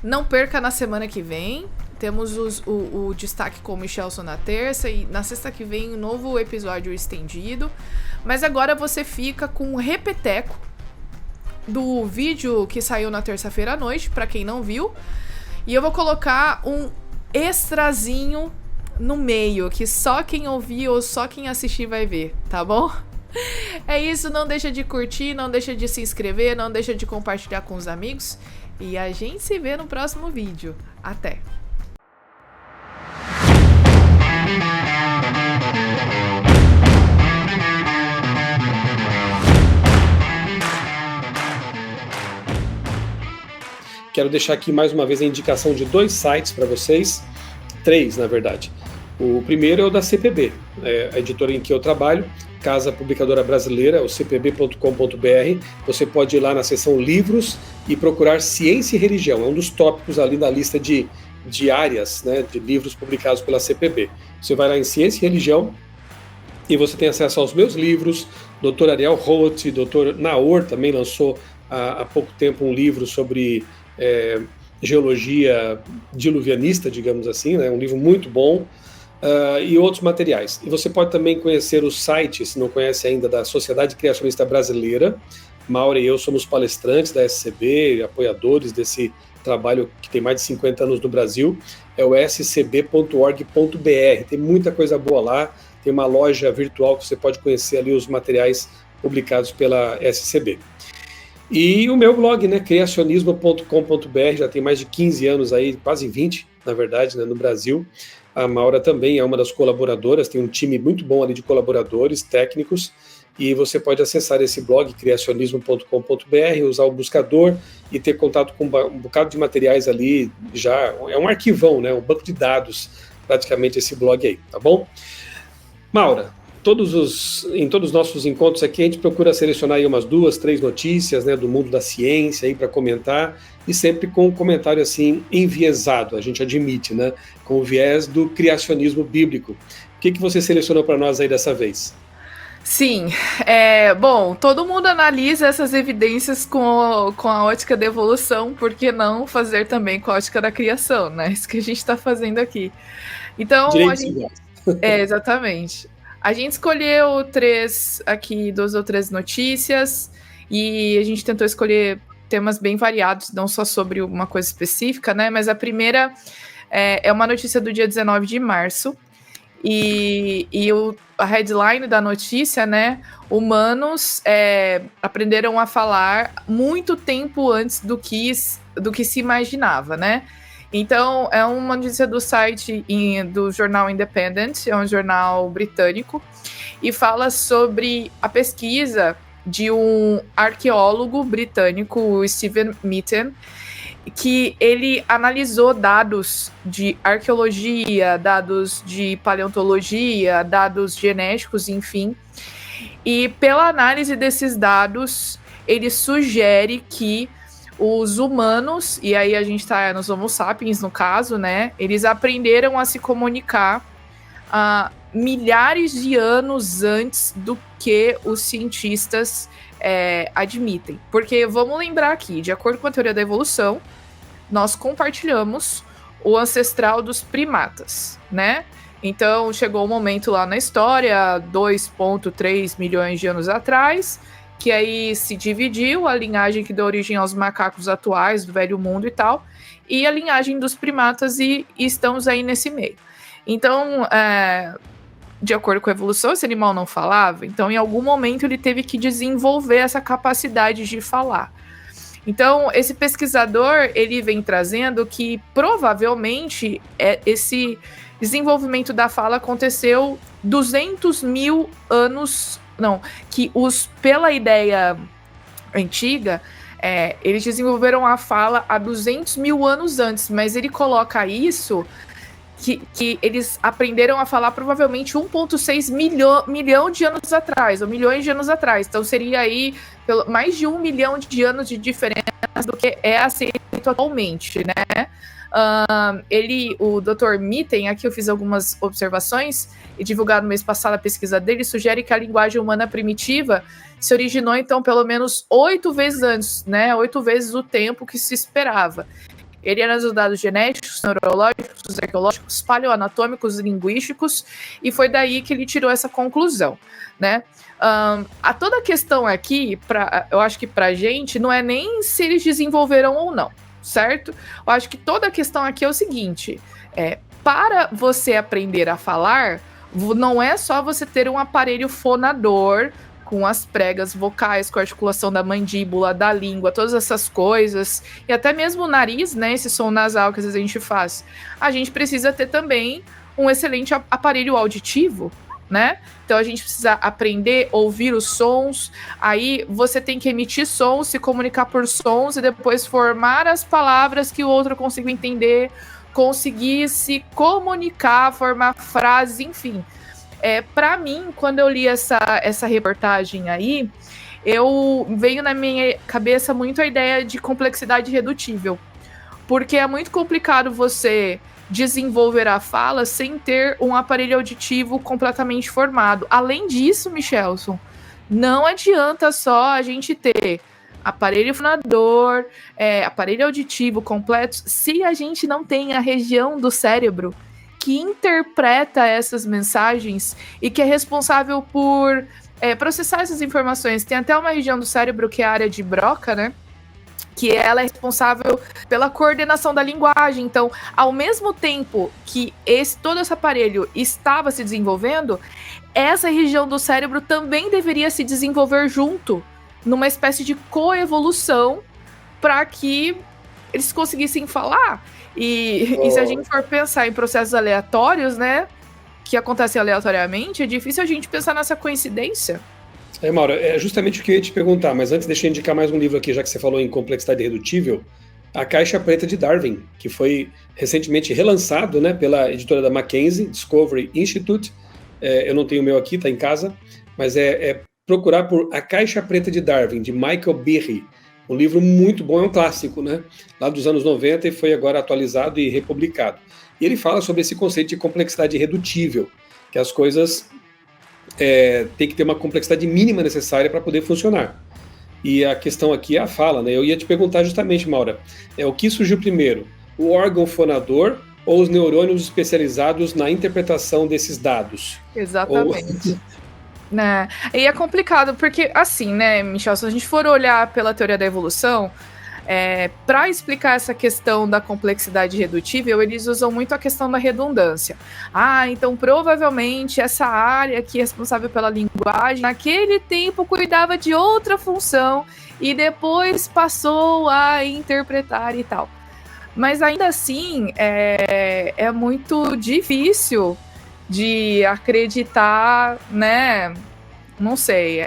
Não perca na semana que vem. Temos o destaque com o Michelson na terça e na sexta que vem um novo episódio estendido. Mas agora você fica com o repeteco do vídeo que saiu na terça-feira à noite, para quem não viu. E eu vou colocar um extrazinho no meio, que só quem ouvir ou só quem assistir vai ver, tá bom? É isso, não deixa de curtir, não deixa de se inscrever, não deixa de compartilhar com os amigos. E a gente se vê no próximo vídeo. Até! Quero deixar aqui mais uma vez a indicação de 2 sites para vocês, 3 na verdade. O primeiro é o da CPB, a editora em que eu trabalho, Casa Publicadora Brasileira, o cpb.com.br. Você pode ir lá na seção livros e procurar ciência e religião, é um dos tópicos ali da lista de áreas, né, de livros publicados pela CPB. Você vai lá em ciência e religião e você tem acesso aos meus livros. Dr. Ariel Roth, Dr. Naor também lançou há pouco tempo um livro sobre geologia diluvianista, digamos assim, né, um livro muito bom. E outros materiais. E você pode também conhecer o site, se não conhece ainda, da Sociedade Criacionista Brasileira. Maura e eu somos palestrantes da SCB, apoiadores desse trabalho que tem mais de 50 anos no Brasil. É o scb.org.br. Tem muita coisa boa lá. Tem uma loja virtual que você pode conhecer ali os materiais publicados pela SCB. E o meu blog, né, criacionismo.com.br, já tem mais de 15 anos aí, quase 20, na verdade, né, no Brasil. A Maura também é uma das colaboradoras, tem um time muito bom ali de colaboradores, técnicos, e você pode acessar esse blog, criacionismo.com.br, usar o buscador e ter contato com um bocado de materiais ali, já é um arquivão, né, um banco de dados, praticamente esse blog aí, tá bom? Maura, em todos os nossos encontros aqui, a gente procura selecionar aí umas 2, 3 notícias, né, do mundo da ciência aí para comentar, e sempre com um comentário assim enviesado, a gente admite, né, com o viés do criacionismo bíblico. O que você selecionou para nós aí dessa vez? Sim, bom, todo mundo analisa essas evidências com a ótica da evolução, por que não fazer também com a ótica da criação, né? Isso que a gente está fazendo aqui. Então, exatamente. A gente escolheu 2 ou 3 notícias e a gente tentou escolher temas bem variados, não só sobre uma coisa específica, né? Mas a primeira é uma notícia do dia 19 de março e a headline da notícia, né? Humanos aprenderam a falar muito tempo antes do que se imaginava, né? Então, é uma notícia do site do jornal Independent, é um jornal britânico, e fala sobre a pesquisa de um arqueólogo britânico, o Stephen Mitten, que ele analisou dados de arqueologia, dados de paleontologia, dados genéticos, enfim, e pela análise desses dados, ele sugere que os humanos, e aí a gente tá nos Homo sapiens no caso, né? Eles aprenderam a se comunicar milhares de anos antes do que os cientistas admitem. Porque vamos lembrar aqui, de acordo com a teoria da evolução, nós compartilhamos o ancestral dos primatas, né? Então, chegou um momento lá na história, 2,3 milhões de anos atrás, que aí se dividiu a linhagem que deu origem aos macacos atuais, do Velho Mundo e tal, e a linhagem dos primatas, e estamos aí nesse meio. Então, de acordo com a evolução, esse animal não falava, então em algum momento ele teve que desenvolver essa capacidade de falar. Então, esse pesquisador, ele vem trazendo que provavelmente esse desenvolvimento da fala aconteceu 200 mil anos... Não, que pela ideia antiga, eles desenvolveram a fala há 200 mil anos antes, mas ele coloca isso... Que eles aprenderam a falar provavelmente 1,6 milhão de anos atrás, ou milhões de anos atrás. Então seria aí mais de 1 milhão de anos de diferença do que é aceito atualmente, né? O Dr. Mitten, aqui eu fiz algumas observações, e divulgado no mês passado a pesquisa dele, sugere que a linguagem humana primitiva se originou, então, pelo menos 8 vezes antes, né? 8 vezes o tempo que se esperava. Ele analisou dados genéticos, neurológicos, arqueológicos, paleoanatômicos e linguísticos, e foi daí que ele tirou essa conclusão, né? Toda a questão aqui, eu acho que pra gente, não é nem se eles desenvolveram ou não, certo? Eu acho que toda a questão aqui é o seguinte, para você aprender a falar, não é só você ter um aparelho fonador, com as pregas vocais, com a articulação da mandíbula, da língua, todas essas coisas, e até mesmo o nariz, né, esse som nasal que às vezes a gente faz. A gente precisa ter também um excelente aparelho auditivo, né? Então a gente precisa aprender a ouvir os sons, aí você tem que emitir sons, se comunicar por sons e depois formar as palavras que o outro consiga entender, conseguir se comunicar, formar frases, enfim. Para mim, quando eu li essa reportagem aí, veio na minha cabeça muito a ideia de complexidade redutível, porque é muito complicado você desenvolver a fala sem ter um aparelho auditivo completamente formado. Além disso, Michelson, não adianta só a gente ter aparelho fonador, aparelho auditivo completo, se a gente não tem a região do cérebro que interpreta essas mensagens e que é responsável por processar essas informações. Tem até uma região do cérebro que é a área de Broca, né? Que ela é responsável pela coordenação da linguagem. Então, ao mesmo tempo que todo esse aparelho estava se desenvolvendo, essa região do cérebro também deveria se desenvolver junto, numa espécie de coevolução, para que eles conseguissem falar. E se a gente for pensar em processos aleatórios, né, que acontecem aleatoriamente, é difícil a gente pensar nessa coincidência. Maura, é justamente o que eu ia te perguntar, mas antes deixa eu indicar mais um livro aqui, já que você falou em complexidade redutível, A Caixa Preta de Darwin, que foi recentemente relançado, né, pela editora da Mackenzie, Discovery Institute. Eu não tenho o meu aqui, está em casa, mas procurar por A Caixa Preta de Darwin, de Michael Behe. Um livro muito bom, é um clássico, né? Lá dos anos 90 e foi agora atualizado e republicado. E ele fala sobre esse conceito de complexidade redutível, que as coisas têm que ter uma complexidade mínima necessária para poder funcionar. E a questão aqui é a fala, né? Eu ia te perguntar justamente, Maura, o que surgiu primeiro? O órgão fonador ou os neurônios especializados na interpretação desses dados? Exatamente. Né? E é complicado, porque assim, né, Michel, se a gente for olhar pela teoria da evolução, para explicar essa questão da complexidade redutível, eles usam muito a questão da redundância. Então provavelmente essa área que é responsável pela linguagem, naquele tempo cuidava de outra função e depois passou a interpretar e tal. Mas ainda assim, é muito difícil de acreditar, né? Não sei.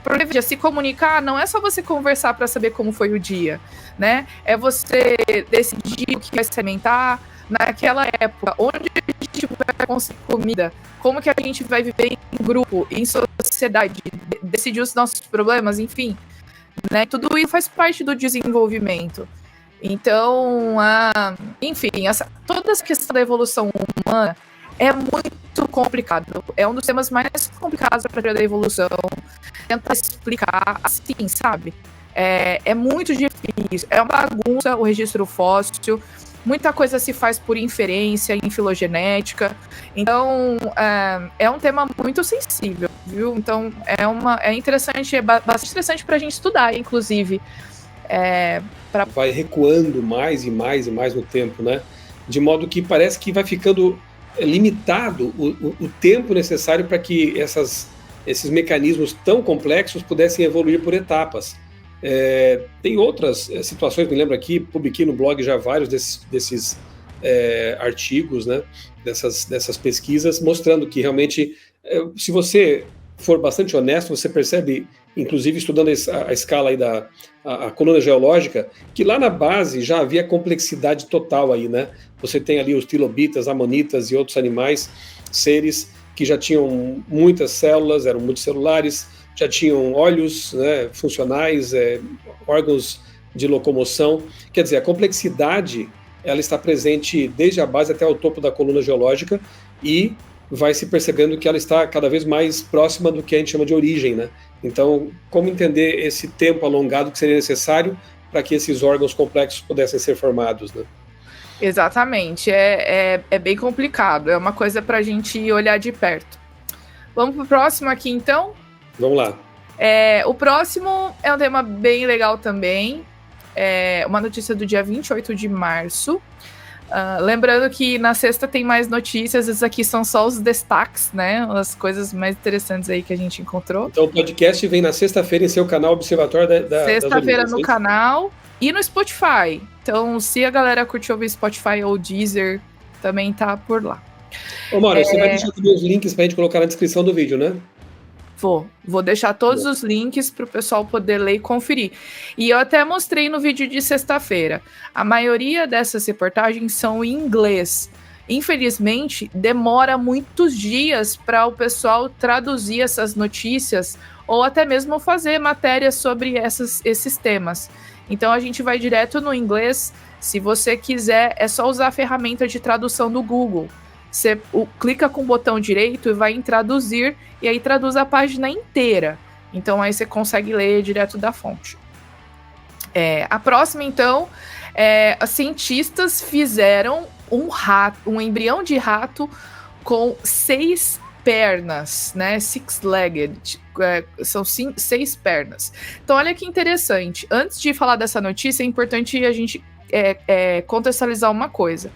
Porque se comunicar não é só você conversar para saber como foi o dia, né? É você decidir o que vai se alimentar naquela época, onde a gente vai conseguir comida, como que a gente vai viver em grupo, em sociedade, decidir os nossos problemas, enfim, né? Tudo isso faz parte do desenvolvimento. Então, enfim, toda essa questão da evolução humana é muito complicado. É um dos temas mais complicados para a teoria da evolução. Tentar explicar assim, sabe? É muito difícil. É uma bagunça o registro fóssil. Muita coisa se faz por inferência em filogenética. Então, é um tema muito sensível, viu? Então, é interessante, bastante interessante para a gente estudar, inclusive. Vai recuando mais e mais e mais no tempo, né? De modo que parece que vai ficando limitado o tempo necessário para que esses mecanismos tão complexos pudessem evoluir por etapas. Tem outras situações, me lembro aqui, publiquei no blog já vários desses artigos, né, dessas pesquisas, mostrando que realmente, se você for bastante honesto, você percebe, inclusive estudando a escala aí a coluna geológica, que lá na base já havia complexidade total aí, né? Você tem ali os trilobitas, amonitas e outros animais, seres que já tinham muitas células, eram multicelulares, já tinham olhos, né, funcionais, órgãos de locomoção. Quer dizer, a complexidade ela está presente desde a base até o topo da coluna geológica e vai se percebendo que ela está cada vez mais próxima do que a gente chama de origem, né? Então, como entender esse tempo alongado que seria necessário para que esses órgãos complexos pudessem ser formados, né? Exatamente, é bem complicado, é uma coisa para a gente olhar de perto. Vamos para o próximo aqui, então? Vamos lá. O próximo é um tema bem legal também, uma notícia do dia 28 de março. Lembrando que na sexta tem mais notícias, esses aqui são só os destaques, né? As coisas mais interessantes aí que a gente encontrou. Então o podcast vem na sexta-feira em seu canal Observatório Sexta-feira no canal e no Spotify. Então, se a galera curte ouvir Spotify ou Deezer, também tá por lá. Ô, Mauro, você vai deixar também os links pra gente colocar na descrição do vídeo, né? Vou deixar todos os links para o pessoal poder ler e conferir. E eu até mostrei no vídeo de sexta-feira. A maioria dessas reportagens são em inglês. Infelizmente, demora muitos dias para o pessoal traduzir essas notícias ou até mesmo fazer matérias sobre esses temas. Então a gente vai direto no inglês. Se você quiser, é só usar a ferramenta de tradução do Google. Você clica com o botão direito e vai em traduzir, e aí traduz a página inteira. Então aí você consegue ler direto da fonte. A próxima, então, os cientistas fizeram um embrião de rato com 6 pernas, né? Six-legged. São 6 pernas. Então olha que interessante. Antes de falar dessa notícia, é importante a gente contextualizar uma coisa.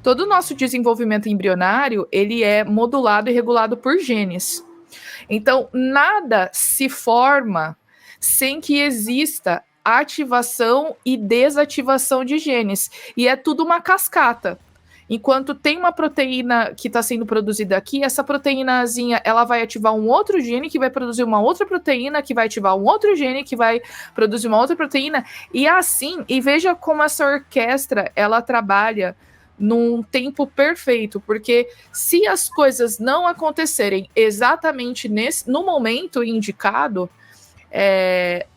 Todo o nosso desenvolvimento embrionário, ele é modulado e regulado por genes. Então, nada se forma sem que exista ativação e desativação de genes. E é tudo uma cascata. Enquanto tem uma proteína que está sendo produzida aqui, essa proteínazinha, ela vai ativar um outro gene que vai produzir uma outra proteína, que vai ativar um outro gene que vai produzir uma outra proteína. E assim, e veja como essa orquestra, ela trabalha num tempo perfeito, porque se as coisas não acontecerem exatamente no momento indicado,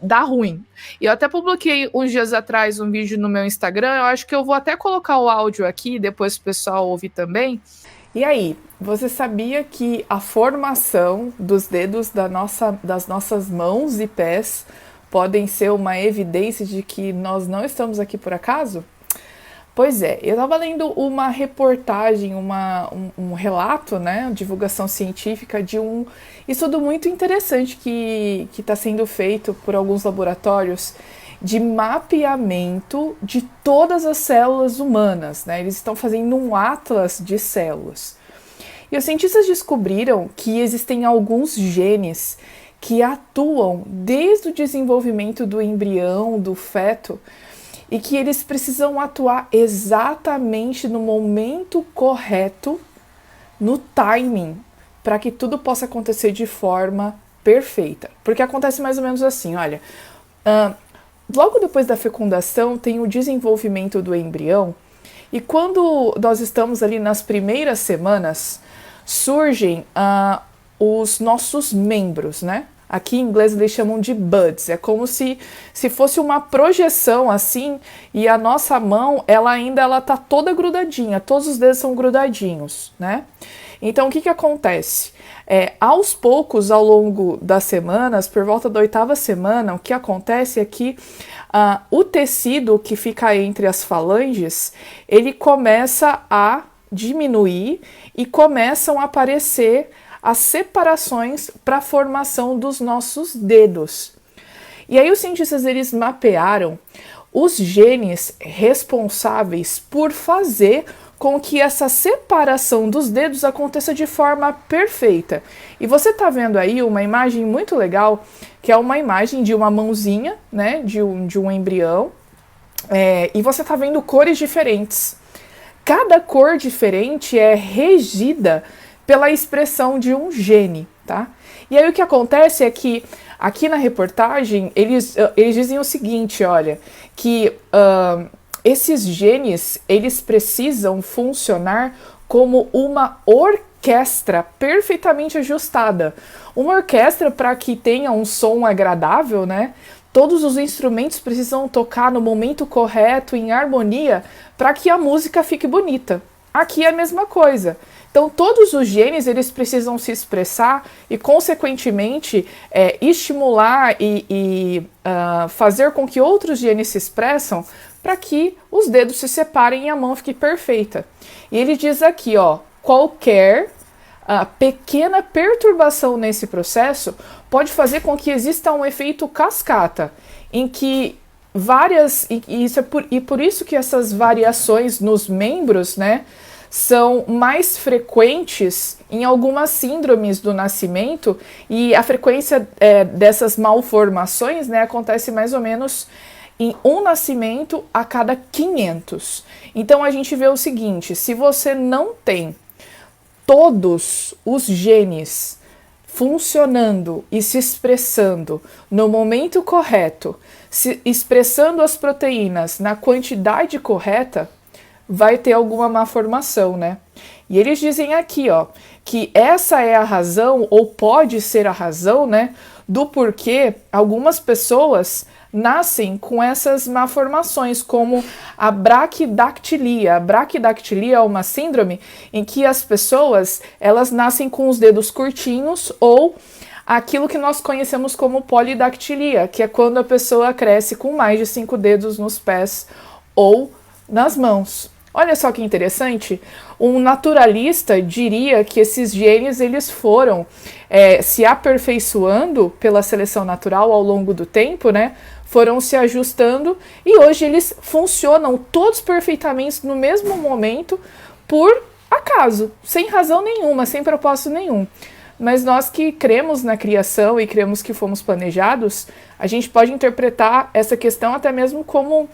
dá ruim. E eu até publiquei uns dias atrás um vídeo no meu Instagram, eu acho que eu vou até colocar o áudio aqui, depois o pessoal ouvir também. E aí, você sabia que a formação dos dedos das nossas mãos e pés podem ser uma evidência de que nós não estamos aqui por acaso? Pois é, eu estava lendo uma reportagem, um relato, né, divulgação científica de um estudo muito interessante que está sendo feito por alguns laboratórios de mapeamento de todas as células humanas, né? Eles estão fazendo um atlas de células. E os cientistas descobriram que existem alguns genes que atuam desde o desenvolvimento do embrião, do feto, e que eles precisam atuar exatamente no momento correto, no timing, para que tudo possa acontecer de forma perfeita. Porque acontece mais ou menos assim, olha, logo depois da fecundação tem o desenvolvimento do embrião, e quando nós estamos ali nas primeiras semanas, surgem os nossos membros, né? Aqui em inglês eles chamam de buds, é como se fosse uma projeção assim, e a nossa mão, ela tá toda grudadinha, todos os dedos são grudadinhos, né? Então, o que acontece? Aos poucos, ao longo das semanas, por volta da 8ª semana, o que acontece é que o tecido que fica entre as falanges, ele começa a diminuir e começam a aparecer as separações para a formação dos nossos dedos. E aí os cientistas, eles mapearam os genes responsáveis por fazer com que essa separação dos dedos aconteça de forma perfeita. E você está vendo aí uma imagem muito legal, que é uma imagem de uma mãozinha, né, de um embrião, e você está vendo cores diferentes. Cada cor diferente é regida pela expressão de um gene, tá? E aí o que acontece é que aqui na reportagem eles dizem o seguinte, olha, que esses genes, eles precisam funcionar como uma orquestra perfeitamente ajustada. Uma orquestra, para que tenha um som agradável, né? Todos os instrumentos precisam tocar no momento correto, em harmonia, para que a música fique bonita. Aqui é a mesma coisa. Então, todos os genes, eles precisam se expressar e, consequentemente, estimular e fazer com que outros genes se expressam para que os dedos se separem e a mão fique perfeita. E ele diz aqui, ó, qualquer pequena perturbação nesse processo pode fazer com que exista um efeito cascata, em que por isso que essas variações nos membros, né, são mais frequentes em algumas síndromes do nascimento, e a frequência dessas malformações, né, acontece mais ou menos em um nascimento a cada 500. Então a gente vê o seguinte, se você não tem todos os genes funcionando e se expressando no momento correto, se expressando as proteínas na quantidade correta, vai ter alguma malformação, né? E eles dizem aqui, ó, que essa é a razão, ou pode ser a razão, né, do porquê algumas pessoas nascem com essas malformações, como a braquidactilia. A braquidactilia é uma síndrome em que as pessoas, elas nascem com os dedos curtinhos, ou aquilo que nós conhecemos como polidactilia, que é quando a pessoa cresce com mais de 5 dedos nos pés ou nas mãos. Olha só que interessante, um naturalista diria que esses genes, eles foram se aperfeiçoando pela seleção natural ao longo do tempo, né? Foram se ajustando e hoje eles funcionam todos perfeitamente no mesmo momento por acaso, sem razão nenhuma, sem propósito nenhum. Mas nós que cremos na criação e cremos que fomos planejados, a gente pode interpretar essa questão até mesmo como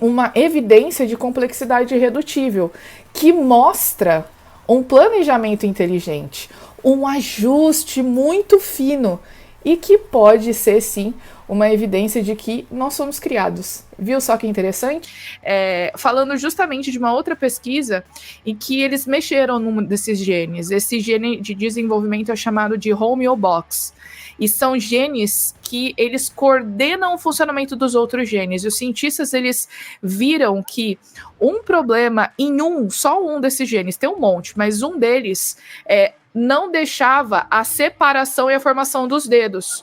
uma evidência de complexidade irredutível, que mostra um planejamento inteligente, um ajuste muito fino e que pode ser, sim, uma evidência de que nós somos criados. Viu só que interessante? Falando justamente de uma outra pesquisa em que eles mexeram num desses genes. Esse gene de desenvolvimento é chamado de homeobox. E são genes que eles coordenam o funcionamento dos outros genes. E os cientistas, eles viram que um problema em só um desses genes, tem um monte, mas um deles não deixava a separação e a formação dos dedos.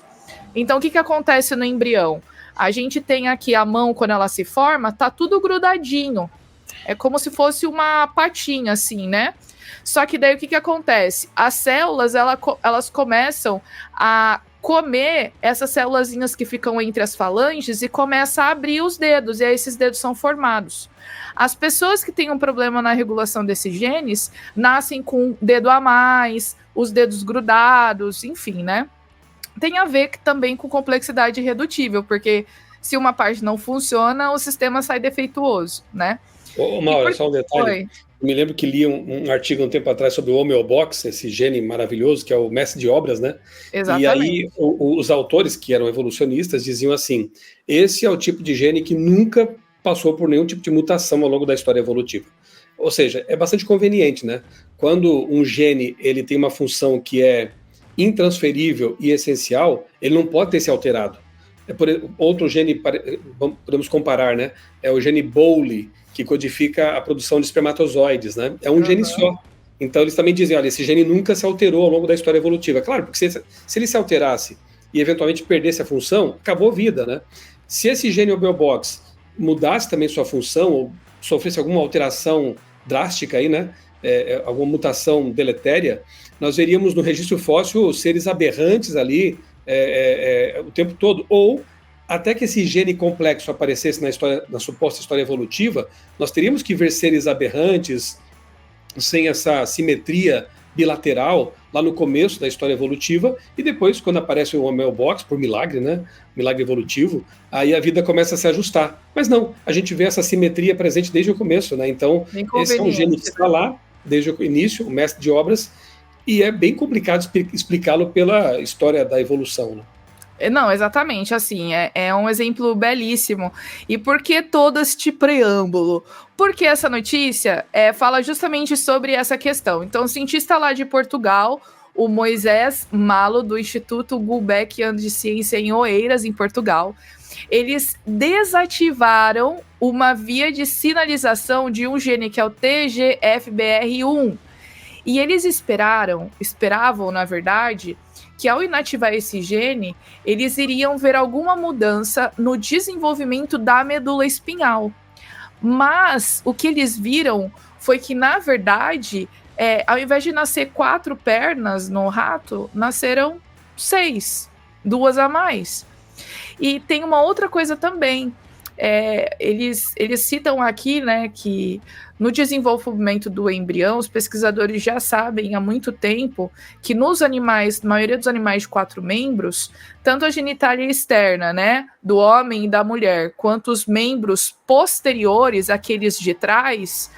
Então, o que acontece no embrião? A gente tem aqui a mão, quando ela se forma, tá tudo grudadinho. É como se fosse uma patinha, assim, né? Só que daí o que acontece? As células, elas começam a comer essas célulazinhas que ficam entre as falanges e começa a abrir os dedos, e aí esses dedos são formados. As pessoas que têm um problema na regulação desses genes nascem com um dedo a mais, os dedos grudados, enfim, né? Tem a ver também com complexidade irredutível, porque se uma parte não funciona, o sistema sai defeituoso, né? Mauro, só um detalhe. Eu me lembro que li um artigo um tempo atrás sobre o homeobox, esse gene maravilhoso, que é o mestre de obras, né? Exatamente. E aí os autores, que eram evolucionistas, diziam assim, esse é o tipo de gene que nunca passou por nenhum tipo de mutação ao longo da história evolutiva. Ou seja, é bastante conveniente, né? Quando um gene ele tem uma função que é intransferível e essencial, ele não pode ter se alterado. Outro gene, podemos comparar, né? É o gene Bowley, que codifica a produção de espermatozoides, né? É um gene só. Então eles também dizem, olha, esse gene nunca se alterou ao longo da história evolutiva. Claro, porque se ele se alterasse e eventualmente perdesse a função, acabou a vida, né? Se esse gene Obeobox mudasse também sua função ou sofresse alguma alteração drástica aí, né? Alguma mutação deletéria, nós veríamos no registro fóssil seres aberrantes ali o tempo todo, ou até que esse gene complexo aparecesse na suposta história evolutiva, nós teríamos que ver seres aberrantes, sem essa simetria bilateral, lá no começo da história evolutiva, e depois, quando aparece o Obeobox, por milagre, né? Milagre evolutivo, aí a vida começa a se ajustar. Mas não, a gente vê essa simetria presente desde o começo, né? Então, esse é um gene que está lá, desde o início, o mestre de obras, e é bem complicado explicá-lo pela história da evolução, né? Não, exatamente, assim, é um exemplo belíssimo. E por que todo este preâmbulo? Porque essa notícia fala justamente sobre essa questão. Então, o cientista lá de Portugal, o Moisés Malo, do Instituto Gulbenkian de Ciência em Oeiras, em Portugal, eles desativaram uma via de sinalização de um gene que é o TGFBR1. E eles esperavam, na verdade, que ao inativar esse gene, eles iriam ver alguma mudança no desenvolvimento da medula espinhal. Mas o que eles viram foi que, na verdade, ao invés de nascer 4 pernas no rato, nasceram 6, 2 a mais. E tem uma outra coisa também. Eles citam aqui, né, que no desenvolvimento do embrião, os pesquisadores já sabem há muito tempo que nos animais, na maioria dos animais de 4 membros, tanto a genitália externa, né, do homem e da mulher, quanto os membros posteriores, aqueles de trás,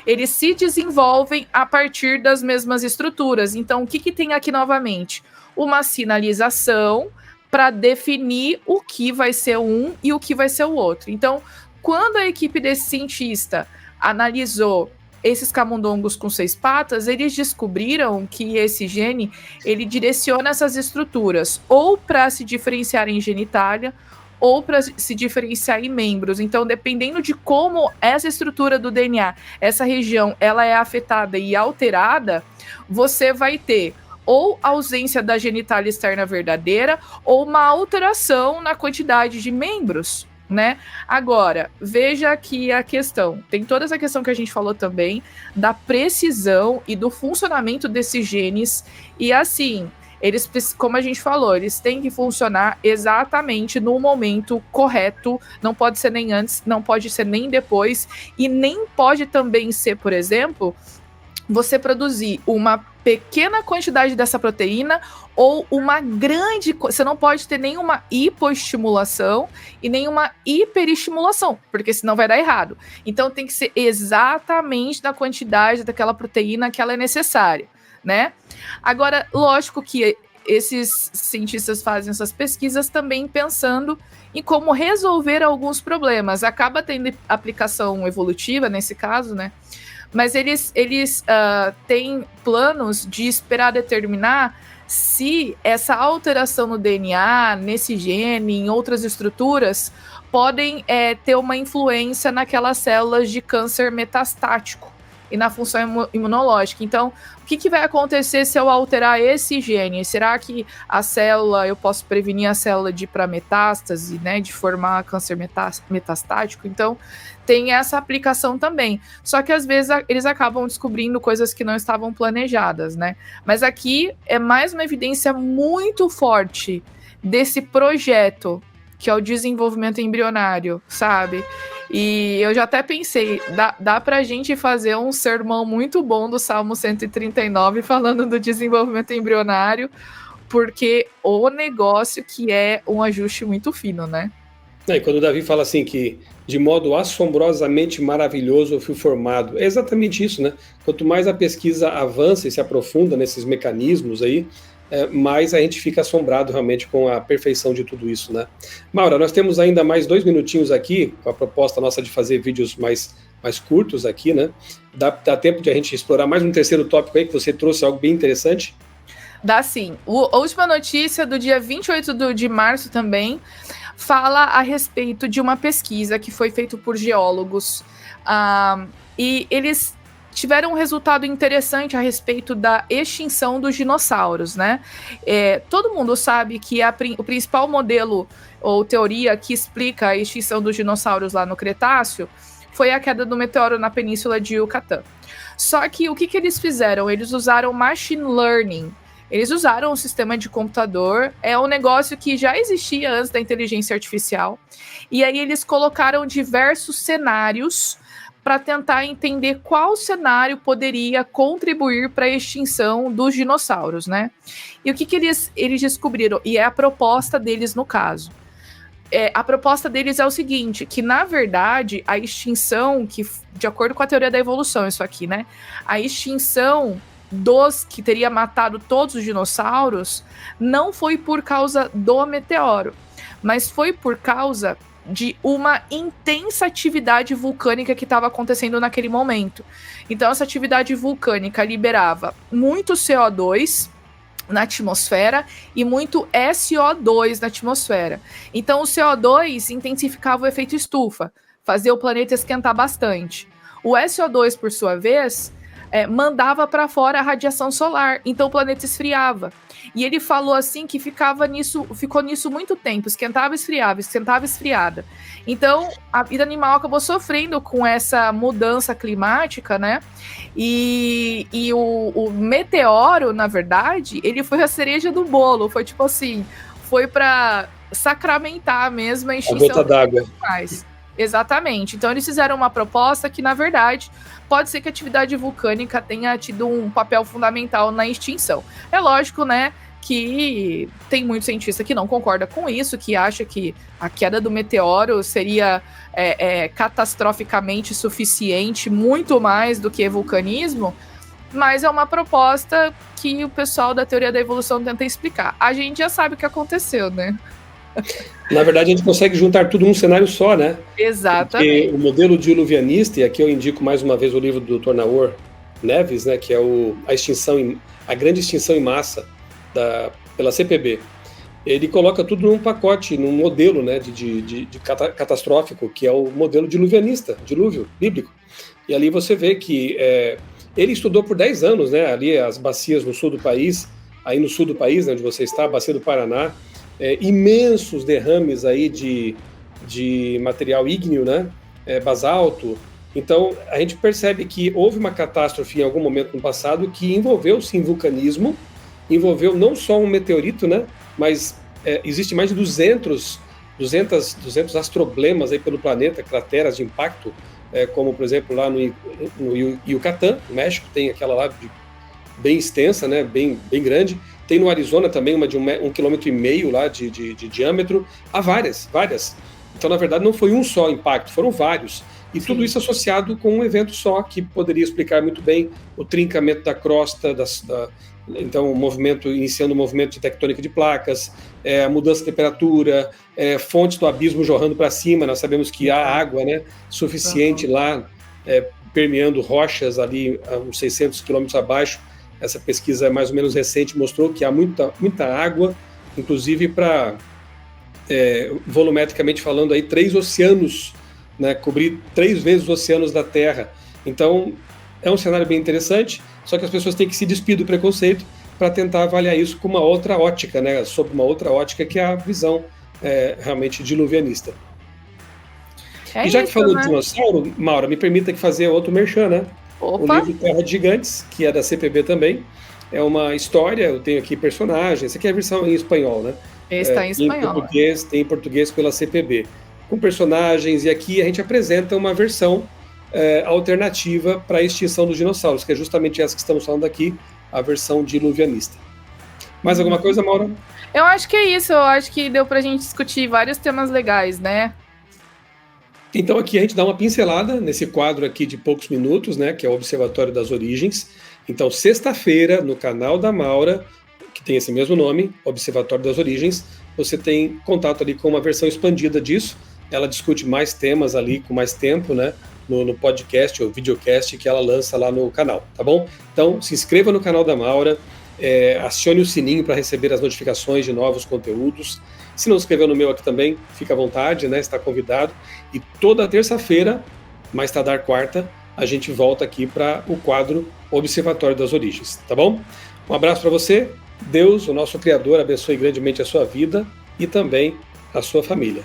eles se desenvolvem a partir das mesmas estruturas. Então, o que tem aqui novamente? Uma sinalização para definir o que vai ser um e o que vai ser o outro. Então, quando a equipe desse cientista analisou esses camundongos com 6 patas, eles descobriram que esse gene, ele direciona essas estruturas ou para se diferenciar em genitália ou para se diferenciar em membros. Então, dependendo de como essa estrutura do DNA, essa região, ela é afetada e alterada, você vai ter ou ausência da genitália externa verdadeira, ou uma alteração na quantidade de membros, né? Agora, veja aqui a questão. Tem toda essa questão que a gente falou também, da precisão e do funcionamento desses genes. E assim, eles, como a gente falou, eles têm que funcionar exatamente no momento correto. Não pode ser nem antes, não pode ser nem depois. E nem pode também ser, por exemplo, você produzir uma pequena quantidade dessa proteína ou uma grande... Você não pode ter nenhuma hipoestimulação e nenhuma hiperestimulação, porque senão vai dar errado. Então tem que ser exatamente na quantidade daquela proteína que ela é necessária, né? Agora, lógico que esses cientistas fazem essas pesquisas também pensando em como resolver alguns problemas. Acaba tendo aplicação evolutiva nesse caso, né? Mas eles têm planos de esperar determinar se essa alteração no DNA, nesse gene, em outras estruturas, podem ter uma influência naquelas células de câncer metastático e na função imunológica. Então, o que vai acontecer se eu alterar esse gene? Será que eu posso prevenir a célula de ir para metástase, né, de formar câncer metastático? Então, tem essa aplicação também. Só que às vezes eles acabam descobrindo coisas que não estavam planejadas, né? Mas aqui é mais uma evidência muito forte desse projeto, que é o desenvolvimento embrionário, sabe? E eu já até pensei, dá pra gente fazer um sermão muito bom do Salmo 139 falando do desenvolvimento embrionário, porque o negócio que é um ajuste muito fino, né? E quando o Davi fala assim que de modo assombrosamente maravilhoso eu fui formado, é exatamente isso, né? Quanto mais a pesquisa avança e se aprofunda nesses mecanismos aí, mais a gente fica assombrado realmente com a perfeição de tudo isso, né? Maura, nós temos ainda mais 2 minutinhos aqui, com a proposta nossa de fazer vídeos mais curtos aqui, né? Dá tempo de a gente explorar mais um terceiro tópico aí, que você trouxe algo bem interessante? Dá sim. A última notícia do dia 28 de março também fala a respeito de uma pesquisa que foi feita por geólogos, e eles tiveram um resultado interessante a respeito da extinção dos dinossauros, né? Todo mundo sabe que o principal modelo ou teoria que explica a extinção dos dinossauros lá no Cretáceo foi a queda do meteoro na península de Yucatán. Só que o que eles fizeram? Eles usaram machine learning. Eles usaram um sistema de computador, é um negócio que já existia antes da inteligência artificial, e aí eles colocaram diversos cenários para tentar entender qual cenário poderia contribuir para a extinção dos dinossauros, né? E o que eles descobriram, e é a proposta deles no caso. A proposta deles é o seguinte, que na verdade a extinção, que de acordo com a teoria da evolução, isso aqui, né? A extinção dos que teria matado todos os dinossauros não foi por causa do meteoro, mas foi por causa de uma intensa atividade vulcânica que estava acontecendo naquele momento. Então essa atividade vulcânica liberava muito CO2 na atmosfera e muito SO2 na atmosfera. Então o CO2 intensificava o efeito estufa, fazia o planeta esquentar bastante. O SO2, por sua vez, mandava para fora a radiação solar, então o planeta esfriava. E ele falou assim que ficou nisso muito tempo, esquentava, esfriada. Então a vida animal acabou sofrendo com essa mudança climática, né? E o meteoro, na verdade, ele foi a cereja do bolo, foi tipo assim, foi para sacramentar mesmo a extinção a gota d'água. Exatamente. Então eles fizeram uma proposta que, na verdade, pode ser que a atividade vulcânica tenha tido um papel fundamental na extinção. É lógico, né, que tem muito cientista que não concorda com isso, que acha que a queda do meteoro seria catastroficamente suficiente, muito mais do que vulcanismo, mas é uma proposta que o pessoal da teoria da evolução tenta explicar. A gente já sabe o que aconteceu, né? Na verdade, a gente consegue juntar tudo num cenário só, né? Exatamente. Porque o modelo diluvianista, e aqui eu indico mais uma vez o livro do Dr. Naor Neves, né, que é a grande extinção em massa pela CPB. Ele coloca tudo num pacote, num modelo, né, de catastrófico, que é o modelo diluvianista, dilúvio bíblico. E ali você vê que ele estudou por 10 anos, né, ali as bacias no sul do país, aí no sul do país, né, onde você está, a bacia do Paraná, imensos derrames aí de material ígneo, né, basalto. Então, a gente percebe que houve uma catástrofe em algum momento no passado que envolveu, sim, vulcanismo, envolveu não só um meteorito, né, mas existe mais de 200 astroblemas aí pelo planeta, crateras de impacto, como, por exemplo, lá no Yucatán, no México, tem aquela lá bem extensa, né, bem grande. Tem no Arizona também uma de 1,5 km lá de diâmetro. Há várias. Então, na verdade, não foi um só impacto, foram vários. E sim, tudo isso associado com um evento só, que poderia explicar muito bem o trincamento da crosta, então iniciando o movimento de tectônica de placas, a mudança de temperatura, fontes do abismo jorrando para cima. Nós sabemos que há água, né, suficiente lá, permeando rochas ali a uns 600 quilômetros abaixo. Essa pesquisa mais ou menos recente mostrou que há muita água, inclusive para, volumetricamente falando, aí 3 oceanos, né, cobrir 3 vezes os oceanos da Terra. Então, é um cenário bem interessante, só que as pessoas têm que se despir do preconceito para tentar avaliar isso com uma outra ótica, né, sob uma outra ótica, que é a visão realmente diluvianista. E já que falou, né, de dinossauro, Maura, me permita que fazer outro merchan, né? Opa. O livro Terra de Gigantes, que é da CPB também, é uma história, eu tenho aqui personagens, essa aqui é a versão em espanhol, né? Está em espanhol. Tem em português pela CPB, com personagens, e aqui a gente apresenta uma versão alternativa para a extinção dos dinossauros, que é justamente essa que estamos falando aqui, a versão diluvianista. Mais alguma coisa, Maura? Eu acho que é isso, eu acho que deu pra gente discutir vários temas legais, né? Então aqui a gente dá uma pincelada nesse quadro aqui de poucos minutos, né, que é o Observatório das Origens. Então, sexta-feira, no canal da Maura, que tem esse mesmo nome, Observatório das Origens, você tem contato ali com uma versão expandida disso. Ela discute mais temas ali com mais tempo, né, no podcast ou videocast que ela lança lá no canal, tá bom? Então, se inscreva no canal da Maura, acione o sininho para receber as notificações de novos conteúdos. Se não se inscreveu no meu aqui também, fica à vontade, né? Está convidado. E toda terça-feira, mais tardar quarta, a gente volta aqui para o quadro Observatório das Origens, tá bom? Um abraço para você. Deus, o nosso Criador, abençoe grandemente a sua vida e também a sua família.